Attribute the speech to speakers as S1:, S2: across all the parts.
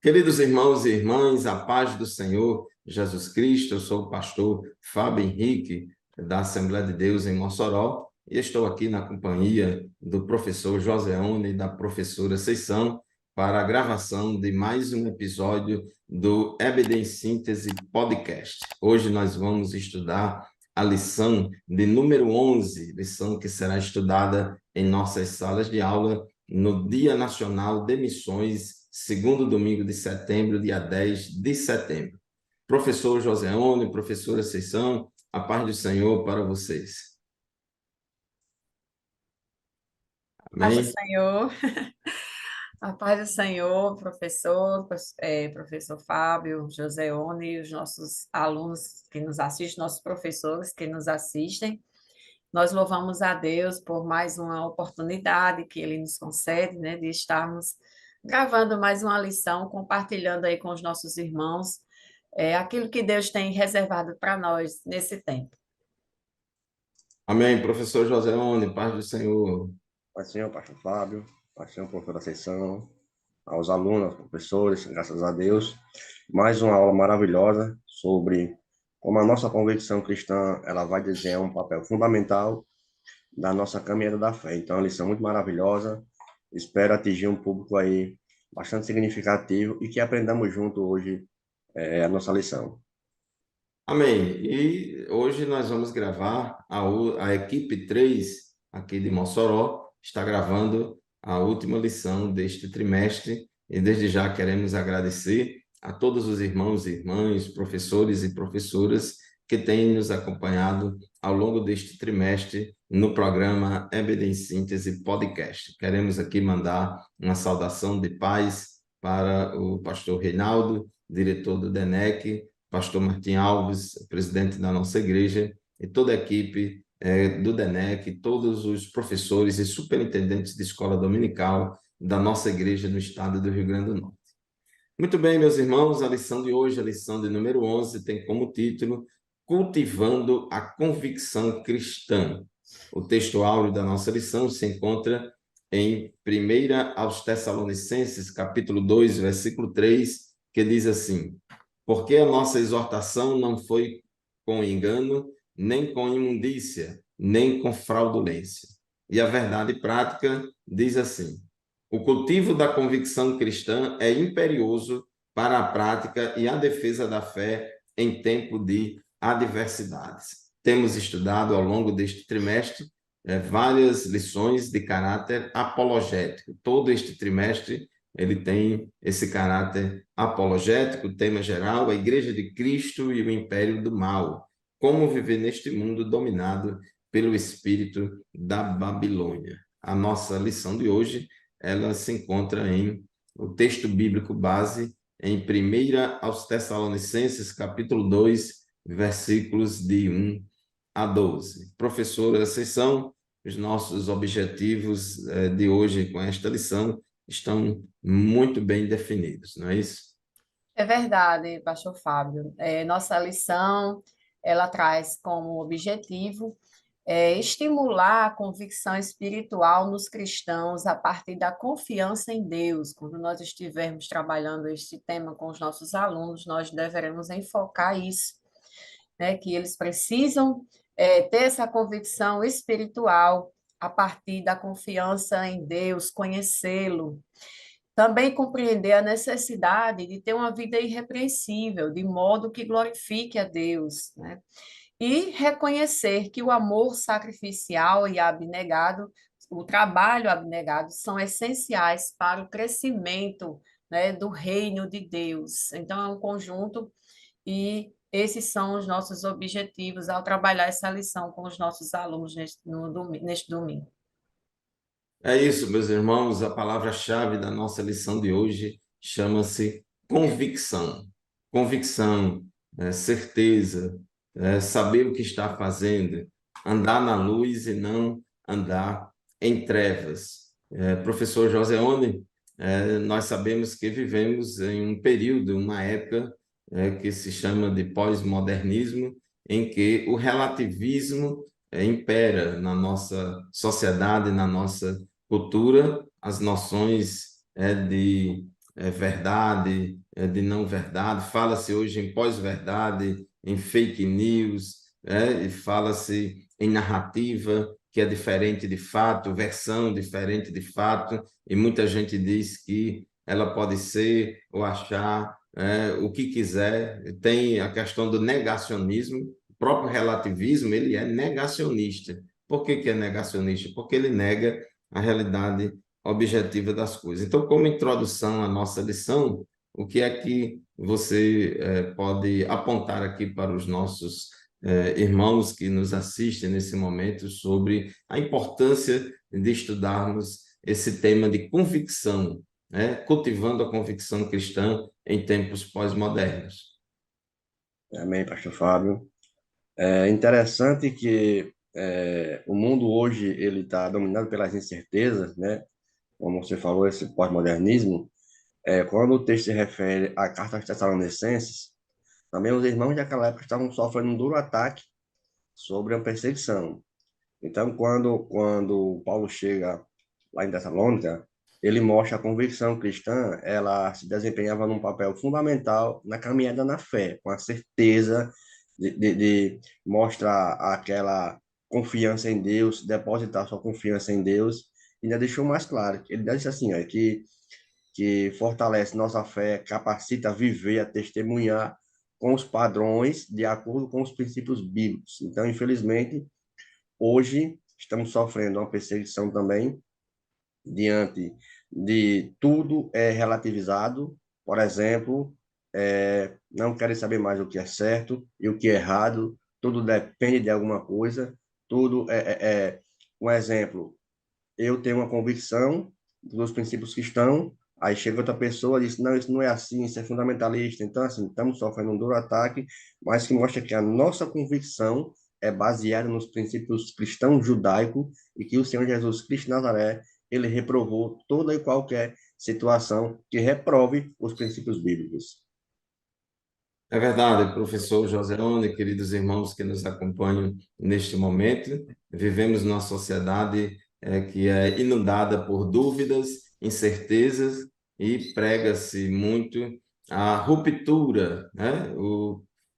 S1: Queridos irmãos e irmãs, a paz do Senhor Jesus Cristo, eu sou o pastor Fábio Henrique, da Assembleia de Deus em Mossoró, e estou aqui na companhia do professor Joseone e da professora Ceição para a gravação de mais um episódio do EBD em Síntese Podcast. Hoje nós vamos estudar a lição de número 11, lição que será estudada em nossas salas de aula no Dia Nacional de Missões, segundo domingo de setembro, dia 10 de setembro. Professor Joseone, professora Ceição, a paz do Senhor para vocês.
S2: Paz do
S1: Amém?
S2: Senhor, a paz do Senhor, professor, professor Fábio, Joseone, os nossos alunos que nos assistem, nossos professores que nos assistem. Nós louvamos a Deus por mais uma oportunidade que Ele nos concede, né, de estarmos gravando mais uma lição, compartilhando aí com os nossos irmãos, aquilo que Deus tem reservado para nós nesse tempo.
S1: Amém, professor Joseone, paz do Senhor.
S3: Pai Senhor, pastor Fábio, Pai Senhor, professora Ceição, aos alunos, aos professores, graças a Deus. Mais uma aula maravilhosa sobre como a nossa convicção cristã, ela vai desempenhar um papel fundamental da nossa caminhada da fé. Então, é uma lição muito maravilhosa. Espero atingir um público aí bastante significativo e que aprendamos junto hoje a nossa lição.
S1: Amém. E hoje nós vamos gravar, a equipe 3 aqui de Mossoró está gravando a última lição deste trimestre e desde já queremos agradecer a todos os irmãos e irmãs, professores e professoras que têm nos acompanhado ao longo deste trimestre no programa EBD em Síntese Podcast. Queremos aqui mandar uma saudação de paz para o pastor Reinaldo, diretor do DENEC, pastor Martim Alves, presidente da nossa igreja, e toda a equipe do DENEC, todos os professores e superintendentes de escola dominical da nossa igreja no estado do Rio Grande do Norte. Muito bem, meus irmãos, a lição de hoje, a lição de número 11, tem como título Cultivando a Convicção Cristã. O texto áureo da nossa lição se encontra em 1 aos Tessalonicenses, capítulo 2, versículo 3, que diz assim: porque a nossa exortação não foi com engano, nem com imundícia, nem com fraudulência. E a verdade prática diz assim: o cultivo da convicção cristã é imperioso para a prática e a defesa da fé em tempo de adversidades. Temos estudado ao longo deste trimestre várias lições de caráter apologético. Todo este trimestre ele tem esse caráter apologético, tema geral, a Igreja de Cristo e o Império do Mal. Como viver neste mundo dominado pelo espírito da Babilônia. A nossa lição de hoje, ela se encontra em o texto bíblico base em 1 aos Tessalonicenses, capítulo 2, versículos de 1 a 12. Professora Ceição, os nossos objetivos de hoje com esta lição estão muito bem definidos, não é isso?
S2: É verdade, pastor Fábio. Nossa lição, ela traz como objetivo estimular a convicção espiritual nos cristãos a partir da confiança em Deus. Quando nós estivermos trabalhando este tema com os nossos alunos, nós deveremos enfocar isso, né, que eles precisam ter essa convicção espiritual a partir da confiança em Deus, conhecê-lo. Também compreender a necessidade de ter uma vida irrepreensível, de modo que glorifique a Deus, né? E reconhecer que o amor sacrificial e abnegado, o trabalho abnegado, são essenciais para o crescimento, né, do reino de Deus. Então, é um conjunto e esses são os nossos objetivos ao trabalhar essa lição com os nossos alunos neste domingo.
S1: É isso, meus irmãos, a palavra-chave da nossa lição de hoje chama-se convicção. Convicção, certeza, saber o que está fazendo, andar na luz e não andar em trevas. Professor Joseone, nós sabemos que vivemos em um período, uma época que se chama de pós-modernismo, em que o relativismo impera na nossa sociedade, na nossa cultura, as noções verdade, de não verdade, fala-se hoje em pós-verdade, em fake news, e fala-se em narrativa, que é diferente de fato, versão diferente de fato, e muita gente diz que ela pode ser ou achar o que quiser. Tem a questão do negacionismo, o próprio relativismo, ele é negacionista. Por que é negacionista? Porque ele nega a realidade objetiva das coisas. Então, como introdução à nossa lição, o que é que você pode apontar aqui para os nossos irmãos que nos assistem nesse momento sobre a importância de estudarmos esse tema de convicção, né? Cultivando a convicção cristã em tempos pós-modernos?
S3: Amém, Pastor Fábio. É interessante que o mundo hoje ele está dominado pelas incertezas, né? Como você falou, esse pós-modernismo. Quando o texto se refere à carta aos Tessalonicenses, também os irmãos daquela época estavam sofrendo um duro ataque sobre a perseguição. Então, quando Paulo chega lá em Tessalônica, ele mostra a convicção cristã, ela se desempenhava num papel fundamental na caminhada na fé, com a certeza de mostrar aquela confiança em Deus, depositar sua confiança em Deus, e ainda deixou mais claro, ele disse assim, que fortalece nossa fé, capacita a viver, a testemunhar com os padrões de acordo com os princípios bíblicos. Então, infelizmente, hoje estamos sofrendo uma perseguição também diante de tudo é relativizado. Por exemplo, não querem saber mais o que é certo e o que é errado. Tudo depende de alguma coisa. Tudo um exemplo. Eu tenho uma convicção dos princípios cristãos. Aí chega outra pessoa e diz, não, isso não é assim, isso é fundamentalista. Então, assim, estamos sofrendo um duro ataque, mas que mostra que a nossa convicção é baseada nos princípios cristãos judaicos e que o Senhor Jesus Cristo de Nazaré, ele reprovou toda e qualquer situação que reprove os princípios bíblicos.
S1: É verdade, professor Joselone, queridos irmãos que nos acompanham neste momento. Vivemos numa sociedade que é inundada por dúvidas, incertezas e prega-se muito a ruptura, né?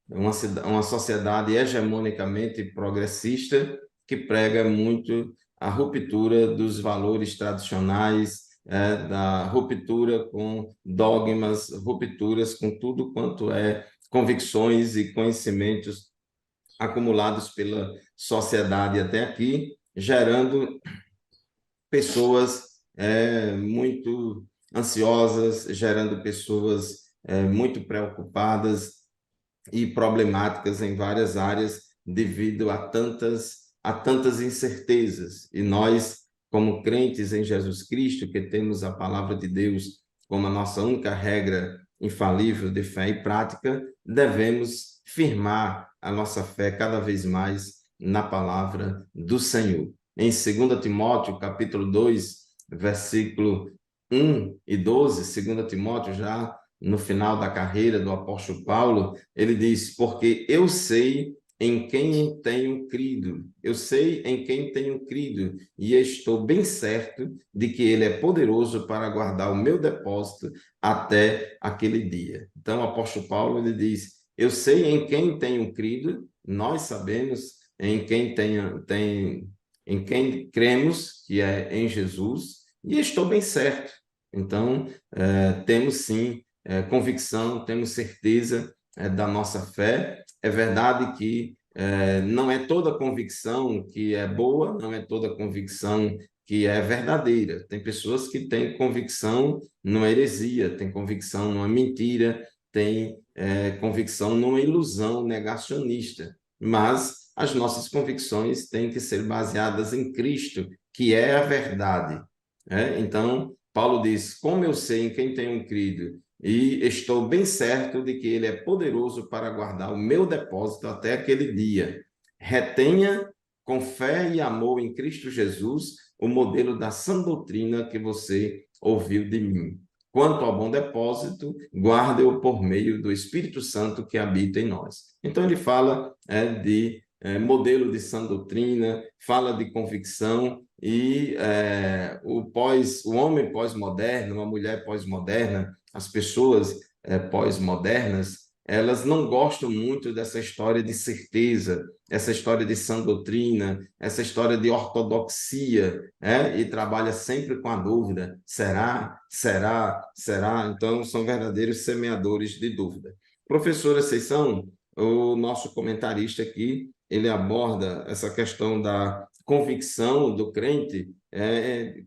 S1: Uma sociedade hegemonicamente progressista que prega muito a ruptura dos valores tradicionais, da ruptura com dogmas, rupturas com tudo quanto é convicções e conhecimentos acumulados pela sociedade até aqui, gerando pessoas muito ansiosas, gerando pessoas muito preocupadas e problemáticas em várias áreas devido a tantas incertezas. E nós, como crentes em Jesus Cristo, que temos a palavra de Deus como a nossa única regra infalível de fé e prática, devemos firmar a nossa fé cada vez mais na palavra do Senhor. Em 2 Timóteo, capítulo 2, versículo 1 e 12, 2 Timóteo, já no final da carreira do apóstolo Paulo, ele diz, porque eu sei em quem tenho crido, eu sei em quem tenho crido, e estou bem certo de que ele é poderoso para guardar o meu depósito até aquele dia. Então, o apóstolo Paulo, ele diz, eu sei em quem tenho crido, nós sabemos em quem cremos, que é em Jesus, e estou bem certo. Então, temos sim convicção, temos certeza da nossa fé. É verdade que não é toda convicção que é boa, não é toda convicção que é verdadeira. Tem pessoas que têm convicção numa heresia, têm convicção numa mentira, têm convicção numa ilusão negacionista. Mas as nossas convicções têm que ser baseadas em Cristo, que é a verdade. Então, Paulo diz, como eu sei em quem tenho crido, e estou bem certo de que ele é poderoso para guardar o meu depósito até aquele dia. Retenha com fé e amor em Cristo Jesus o modelo da sã doutrina que você ouviu de mim. Quanto ao bom depósito, guarde-o por meio do Espírito Santo que habita em nós. Então ele fala de modelo de sã doutrina, fala de convicção e o homem pós-moderno, uma mulher pós-moderna, as pessoas pós-modernas, elas não gostam muito dessa história de certeza, essa história de sã doutrina, essa história de ortodoxia, e trabalha sempre com a dúvida: será, será, será? Então, são verdadeiros semeadores de dúvida. Professora Conceição, o nosso comentarista aqui, ele aborda essa questão da convicção do crente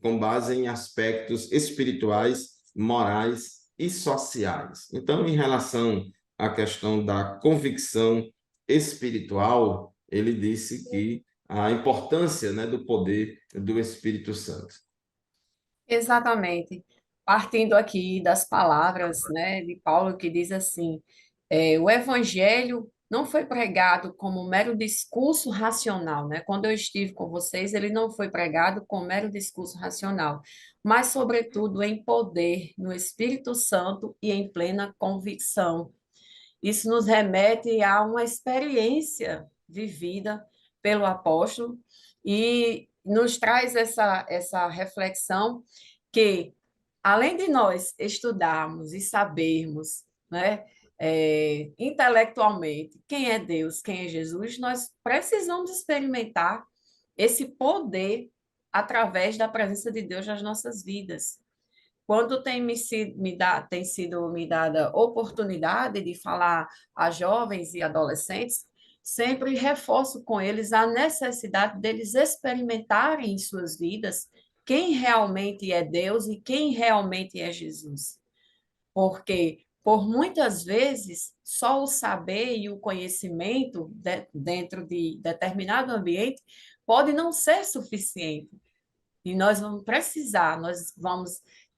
S1: com base em aspectos espirituais, morais e sociais. Então, em relação à questão da convicção espiritual, ele disse que a importância, né, do poder do Espírito Santo.
S2: Exatamente. Partindo aqui das palavras, né, de Paulo, que diz assim: o evangelho não foi pregado como um mero discurso racional, né? Quando eu estive com vocês, ele não foi pregado como mero discurso racional, mas, sobretudo, em poder, no Espírito Santo e em plena convicção. Isso nos remete a uma experiência vivida pelo apóstolo e nos traz essa reflexão que, além de nós estudarmos e sabermos, né, intelectualmente quem é Deus, quem é Jesus, nós precisamos experimentar esse poder através da presença de Deus nas nossas vidas. Quando tem sido me dada oportunidade de falar a jovens e adolescentes, sempre reforço com eles a necessidade deles experimentarem em suas vidas quem realmente é Deus e quem realmente é Jesus. Porque, por muitas vezes, só o saber e o conhecimento dentro de determinado ambiente pode não ser suficiente. E nós vamos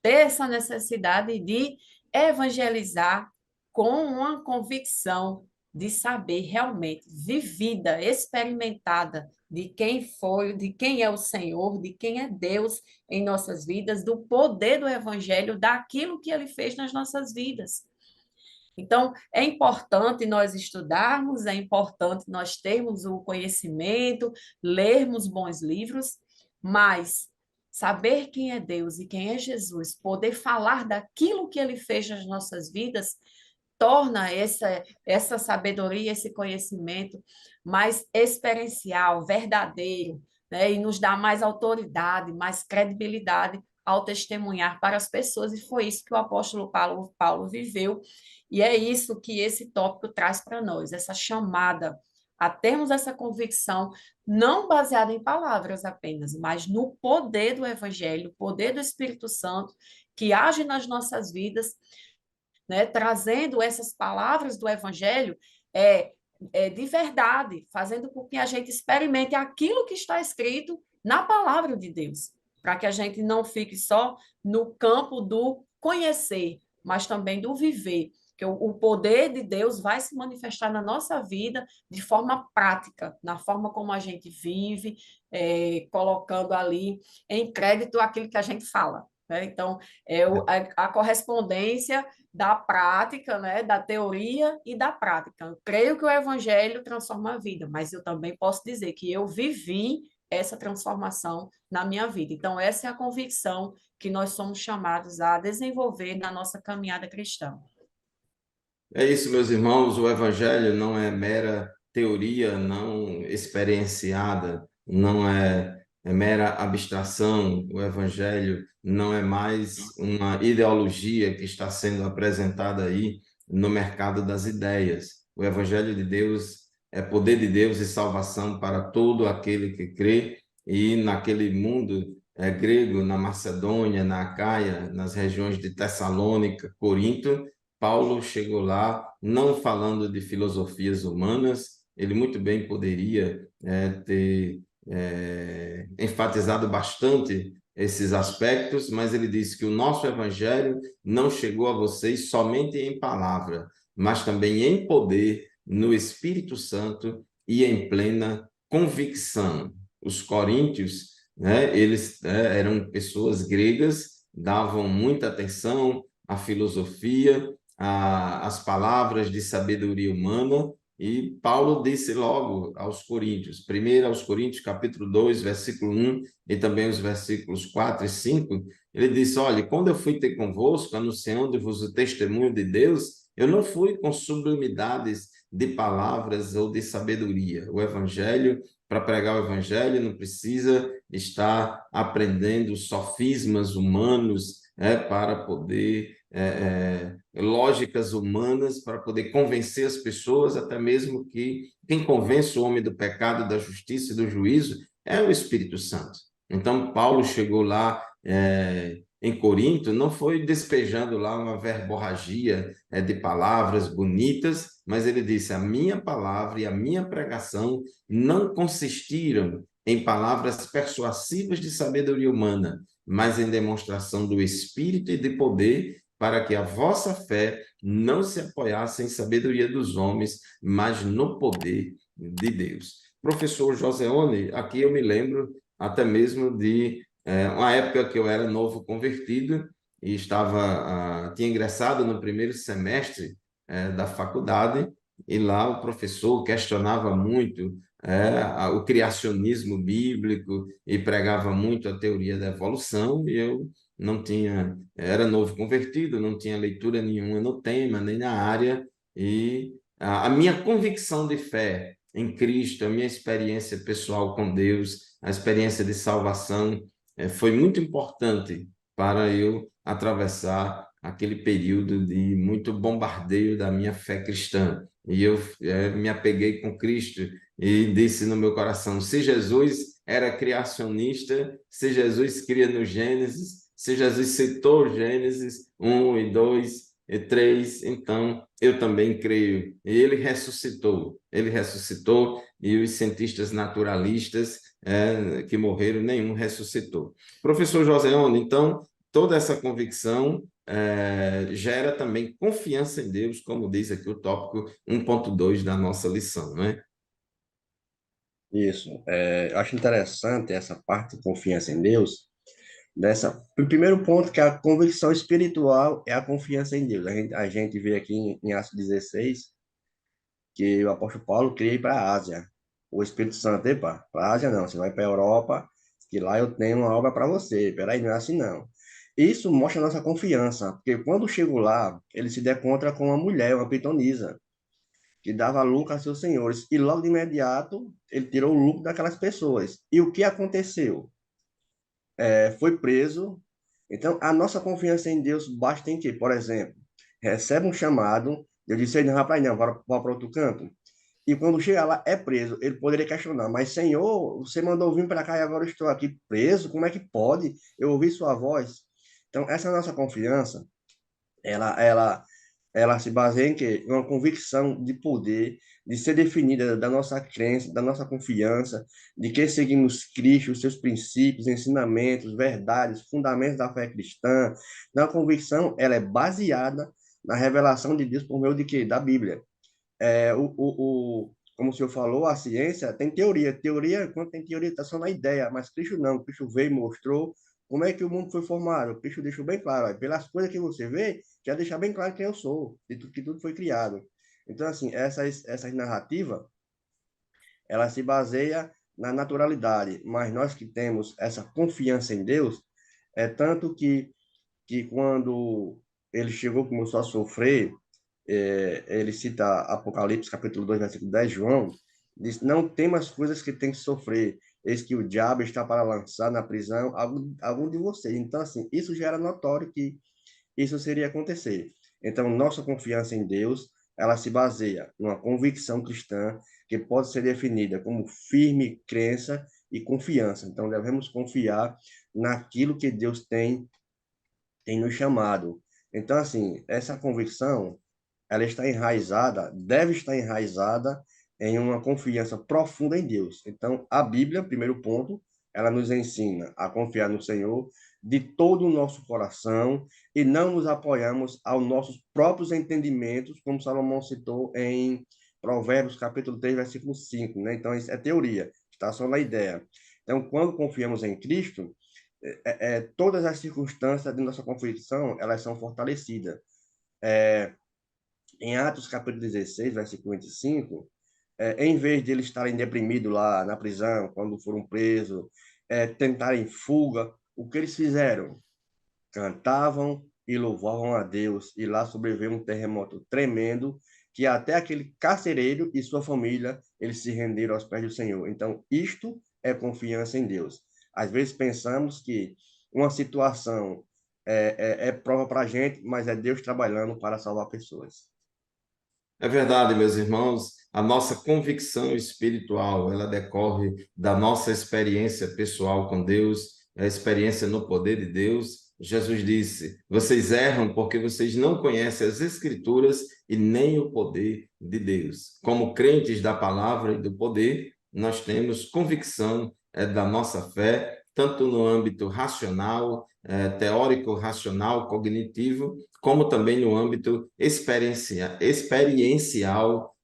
S2: ter essa necessidade de evangelizar com uma convicção de saber realmente, vivida, experimentada, de quem foi, de quem é o Senhor, de quem é Deus em nossas vidas, do poder do Evangelho, daquilo que ele fez nas nossas vidas. Então, é importante nós estudarmos, é importante nós termos o conhecimento, lermos bons livros, mas saber quem é Deus e quem é Jesus, poder falar daquilo que ele fez nas nossas vidas, torna essa sabedoria, esse conhecimento mais experiencial, verdadeiro, né? E nos dá mais autoridade, mais credibilidade ao testemunhar para as pessoas, e foi isso que o apóstolo Paulo viveu, e é isso que esse tópico traz para nós, essa chamada a termos essa convicção, não baseada em palavras apenas, mas no poder do Evangelho, poder do Espírito Santo, que age nas nossas vidas, né, trazendo essas palavras do Evangelho de verdade, fazendo com que a gente experimente aquilo que está escrito na palavra de Deus, para que a gente não fique só no campo do conhecer, mas também do viver, que o poder de Deus vai se manifestar na nossa vida de forma prática, na forma como a gente vive, colocando ali em crédito aquilo que a gente fala. Né? Então, a correspondência da prática, né, da teoria e da prática. Eu creio que o evangelho transforma a vida, mas eu também posso dizer que eu vivi essa transformação na minha vida. Então, essa é a convicção que nós somos chamados a desenvolver na nossa caminhada cristã.
S1: É isso, meus irmãos, o Evangelho não é mera teoria não experienciada, não é mera abstração. O Evangelho não é mais uma ideologia que está sendo apresentada aí no mercado das ideias. O Evangelho de Deus é poder de Deus e salvação para todo aquele que crê, e naquele mundo grego, na Macedônia, na Acaia, nas regiões de Tessalônica, Corinto, Paulo chegou lá não falando de filosofias humanas, ele muito bem poderia ter enfatizado bastante esses aspectos, mas ele disse que o nosso evangelho não chegou a vocês somente em palavra, mas também em poder, no Espírito Santo e em plena convicção. Os coríntios, né, eles eram pessoas gregas, davam muita atenção à filosofia, as palavras de sabedoria humana, e Paulo disse logo aos Coríntios, primeiro aos Coríntios, capítulo 2, versículo 1, e também os versículos 4 e 5, Ele disse: olha, quando eu fui ter convosco, anunciando-vos o testemunho de Deus, eu não fui com sublimidades de palavras ou de sabedoria. O evangelho, para pregar o evangelho, não precisa estar aprendendo sofismas humanos, para poder lógicas humanas para poder convencer as pessoas, até mesmo que quem convence o homem do pecado, da justiça e do juízo é o Espírito Santo. Então, Paulo chegou lá em Corinto, não foi despejando lá uma verborragia de palavras bonitas, mas ele disse: a minha palavra e a minha pregação não consistiram em palavras persuasivas de sabedoria humana, mas em demonstração do Espírito e de poder, para que a vossa fé não se apoiasse em sabedoria dos homens, mas no poder de Deus. Professor Joseone, aqui eu me lembro até mesmo de uma época que eu era novo convertido e tinha ingressado no primeiro semestre da faculdade, e lá o professor questionava muito o criacionismo bíblico e pregava muito a teoria da evolução, e eu não tinha, era novo convertido, não tinha leitura nenhuma no tema, nem na área, e a minha convicção de fé em Cristo, a minha experiência pessoal com Deus, a experiência de salvação, foi muito importante para eu atravessar aquele período de muito bombardeio da minha fé cristã. E eu me apeguei com Cristo e disse no meu coração: se Jesus era criacionista, se Jesus cria no Gênesis, se Jesus citou Gênesis 1 e 2 e 3, então eu também creio. E ele ressuscitou, e os cientistas naturalistas que morreram, nenhum ressuscitou. Professor Joseone, então, toda essa convicção gera também confiança em Deus, como diz aqui o tópico 1.2 da nossa lição, né?
S3: Isso. Eu acho interessante essa parte de confiança em Deus. O primeiro ponto, que é a convicção espiritual, é a confiança em Deus. A gente vê aqui em Atos 16 que o apóstolo Paulo queria ir para a Ásia. O Espírito Santo: epa, para a Ásia não, você vai para a Europa, que lá eu tenho uma obra para você. Peraí, não é assim não. Isso mostra a nossa confiança, porque quando chegou lá, ele se decontra com uma mulher, uma pitonisa, que dava lucro a seus senhores, e logo de imediato ele tirou o lucro daquelas pessoas. E o que aconteceu? Foi preso. Então, a nossa confiança em Deus basta em quê? Por exemplo, recebe um chamado, eu disse: não, rapaz, não, vá para outro canto. E quando chega lá, é preso. Ele poderia questionar: mas Senhor, você mandou vir para cá e agora eu estou aqui preso? Como é que pode? Eu ouvi sua voz. Então, essa nossa confiança, ela, ela, ela se baseia em quê? Em uma convicção de poder, de ser definida da nossa crença, da nossa confiança, de que seguimos Cristo, os seus princípios, ensinamentos, verdades, fundamentos da fé cristã. Então, a convicção, ela é baseada na revelação de Deus por meio de quê? Da Bíblia. Como o senhor falou, a ciência tem teoria. Teoria, quando tem teoria, está só na ideia, mas Cristo não. Cristo veio e mostrou como é que o mundo foi formado. Cristo deixou bem claro: ó, pelas coisas que você vê, já deixa bem claro quem eu sou, de tudo que tudo foi criado. Então, assim, essas narrativas, ela se baseia na naturalidade, mas nós que temos essa confiança em Deus, é tanto que quando ele chegou, começou a sofrer, ele cita Apocalipse capítulo 2 versículo 10, João, diz: não tem mais coisas que tem que sofrer, eis que o diabo está para lançar na prisão algum de vocês. Então, assim, isso já era notório que isso seria acontecer. Então, nossa confiança em Deus, ela se baseia numa convicção cristã que pode ser definida como firme crença e confiança. Então, devemos confiar naquilo que Deus tem nos chamado. Então, assim, essa convicção, ela está enraizada, deve estar enraizada em uma confiança profunda em Deus. Então, a Bíblia, primeiro ponto, ela nos ensina a confiar no Senhor de todo o nosso coração e não nos apoiamos aos nossos próprios entendimentos, como Salomão citou em Provérbios, capítulo 3 versículo 5, né? Então, isso é teoria, está só na ideia. Então, quando confiamos em Cristo, todas as circunstâncias de nossa convicção, elas são fortalecidas. Em Atos capítulo 16, versículo 25, em vez de eles estarem deprimidos lá na prisão, quando foram presos, tentarem fuga, o que eles fizeram? cantavam e louvavam a Deus, e lá sobreviveu um terremoto tremendo, que até aquele carcereiro e sua família, eles se renderam aos pés do Senhor. Então, isto é confiança em Deus. Às vezes pensamos que uma situação é prova para a gente, mas é Deus trabalhando para salvar pessoas.
S1: É verdade, meus irmãos, a nossa convicção espiritual, ela decorre da nossa experiência pessoal com Deus, a experiência no poder de Deus. Jesus disse: vocês erram porque vocês não conhecem as Escrituras e nem o poder de Deus. Como crentes da palavra e do poder, nós temos convicção da nossa fé, tanto no âmbito racional, teórico, racional, cognitivo, como também no âmbito experiencial,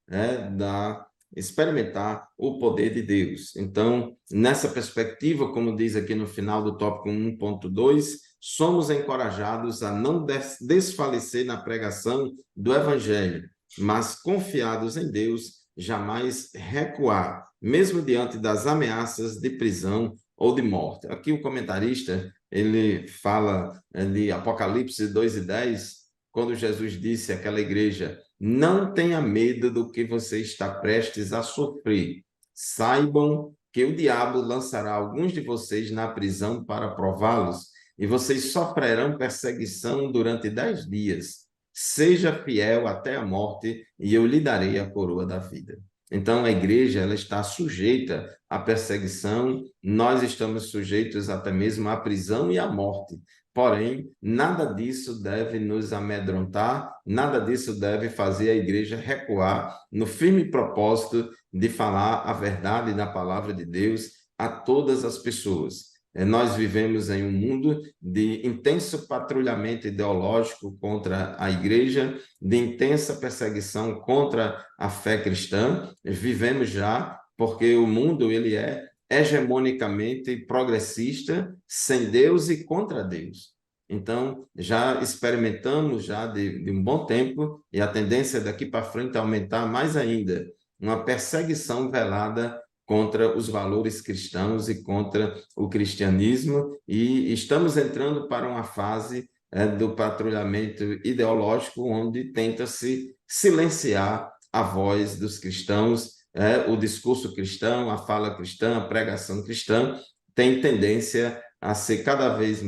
S1: né, da experimentar o poder de Deus. Então, nessa perspectiva, como diz aqui no final do tópico 1.2, somos encorajados a não desfalecer na pregação do Evangelho, mas confiados em Deus, jamais recuar, mesmo diante das ameaças de prisão ou de morte. Aqui o comentarista ele fala de Apocalipse 2:10, quando Jesus disse àquela igreja: não tenha medo do que você está prestes a sofrer. Saibam que o diabo lançará alguns de vocês na prisão para prová-los, e vocês sofrerão perseguição durante 10 dias. Seja fiel até a morte, e eu lhe darei a coroa da vida. Então, a igreja ela está sujeita à perseguição, nós estamos sujeitos até mesmo à prisão e à morte. Porém, nada disso deve nos amedrontar, nada disso deve fazer a igreja recuar no firme propósito de falar a verdade da palavra de Deus a todas as pessoas. Nós vivemos em um mundo de intenso patrulhamento ideológico contra a igreja, de intensa perseguição contra a fé cristã. Vivemos já porque o mundo ele é hegemonicamente progressista, sem Deus e contra Deus. Então, já experimentamos já de um bom tempo, e a tendência daqui para frente é aumentar mais ainda, uma perseguição velada contra os valores cristãos e contra o cristianismo, e estamos entrando para uma fase do patrulhamento ideológico, onde tenta-se silenciar a voz dos cristãos, o discurso cristão, a fala cristã, a pregação cristã, tem tendência a ser cada vez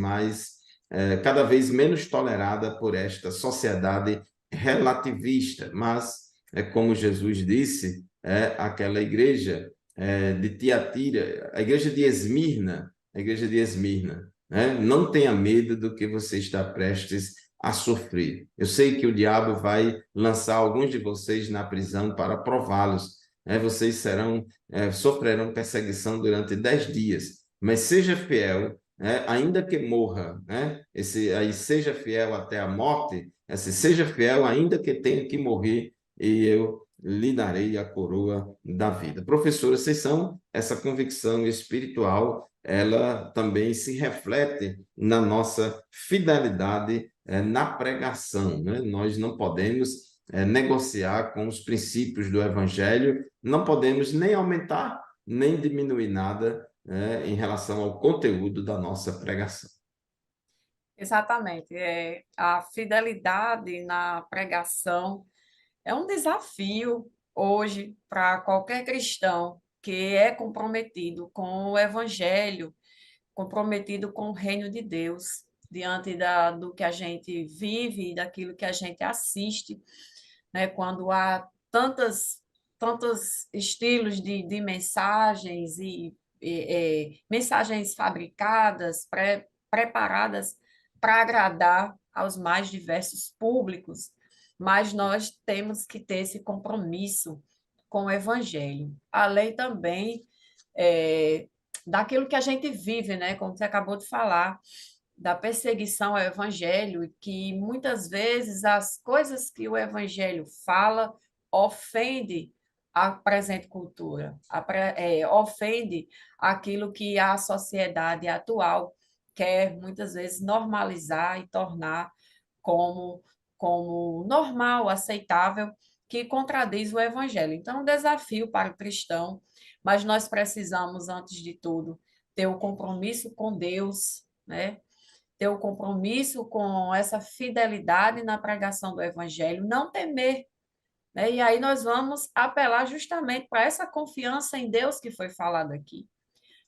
S1: menos tolerada por esta sociedade relativista. Mas, como Jesus disse, aquela igreja de Tiatira, a igreja de Esmirna, né? Não tenha medo do que você está prestes a sofrer. Eu sei que o diabo vai lançar alguns de vocês na prisão para prová-los. Vocês sofrerão perseguição durante 10 dias, mas seja fiel, ainda que morra, seja fiel até a morte, seja fiel ainda que tenha que morrer, e eu lhe darei a coroa da vida. Professora, vocês são essa convicção espiritual, ela também se reflete na nossa fidelidade na pregação, né? Nós não podemos negociar com os princípios do Evangelho, não podemos nem aumentar, nem diminuir nada em relação ao conteúdo da nossa pregação.
S2: Exatamente. A fidelidade na pregação é um desafio hoje para qualquer cristão que é comprometido com o Evangelho, comprometido com o reino de Deus, diante do que a gente vive e daquilo que a gente assiste, né? Quando há tantos estilos de mensagens e mensagens fabricadas, preparadas para agradar aos mais diversos públicos, mas nós temos que ter esse compromisso com o Evangelho. Além também daquilo que a gente vive, né? Como você acabou de falar, da perseguição ao Evangelho, e que muitas vezes as coisas que o Evangelho fala ofende a presente cultura, ofende aquilo que a sociedade atual quer muitas vezes normalizar e tornar como, como normal, aceitável, que contradiz o Evangelho. Então, é um desafio para o cristão, mas nós precisamos, antes de tudo, ter o compromisso com Deus, né? ter o compromisso com essa fidelidade na pregação do Evangelho, não temer, né? E aí nós vamos apelar justamente para essa confiança em Deus que foi falado aqui.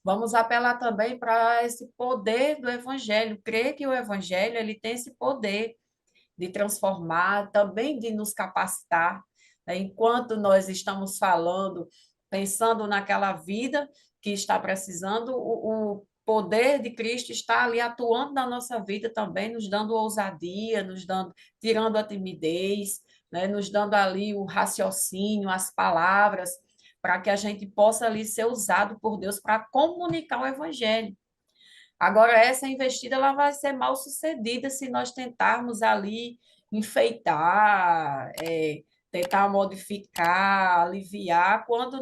S2: Vamos apelar também para esse poder do Evangelho, crer que o Evangelho ele tem esse poder de transformar, também de nos capacitar, né? Enquanto nós estamos falando, pensando naquela vida que está precisando, o poder de Cristo está ali atuando na nossa vida também, nos dando ousadia, nos dando, tirando a timidez, né? Nos dando ali o raciocínio, as palavras, para que a gente possa ali ser usado por Deus para comunicar o evangelho. Agora, essa investida ela vai ser mal sucedida se nós tentarmos ali enfeitar, tentar modificar, aliviar, quando,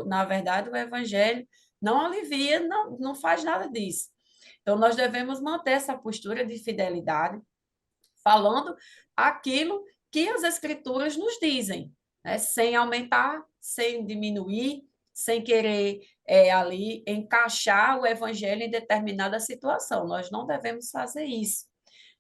S2: na verdade, o evangelho não alivia, não faz nada disso. Então, nós devemos manter essa postura de fidelidade, falando aquilo que as escrituras nos dizem, né? Sem aumentar, sem diminuir, sem querer ali encaixar o evangelho em determinada situação. Nós não devemos fazer isso,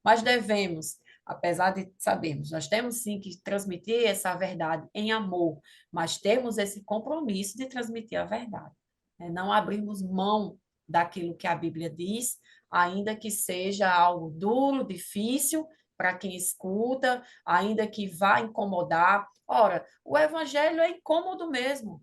S2: mas devemos, apesar de sabermos, nós temos sim que transmitir essa verdade em amor, mas temos esse compromisso de transmitir a verdade, né? Não abrirmos mão daquilo que a Bíblia diz, ainda que seja algo duro, difícil, para quem escuta, ainda que vá incomodar. Ora, o evangelho é incômodo mesmo,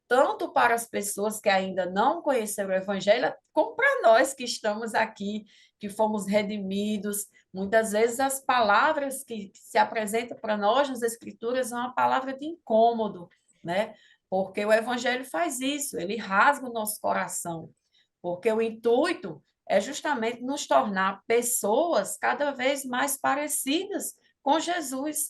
S2: tanto para as pessoas que ainda não conheceram o evangelho, como para nós que estamos aqui, que fomos redimidos. Muitas vezes as palavras que se apresentam para nós nas escrituras são uma palavra de incômodo, né? Porque o evangelho faz isso, ele rasga o nosso coração, porque o intuito é justamente nos tornar pessoas cada vez mais parecidas com Jesus.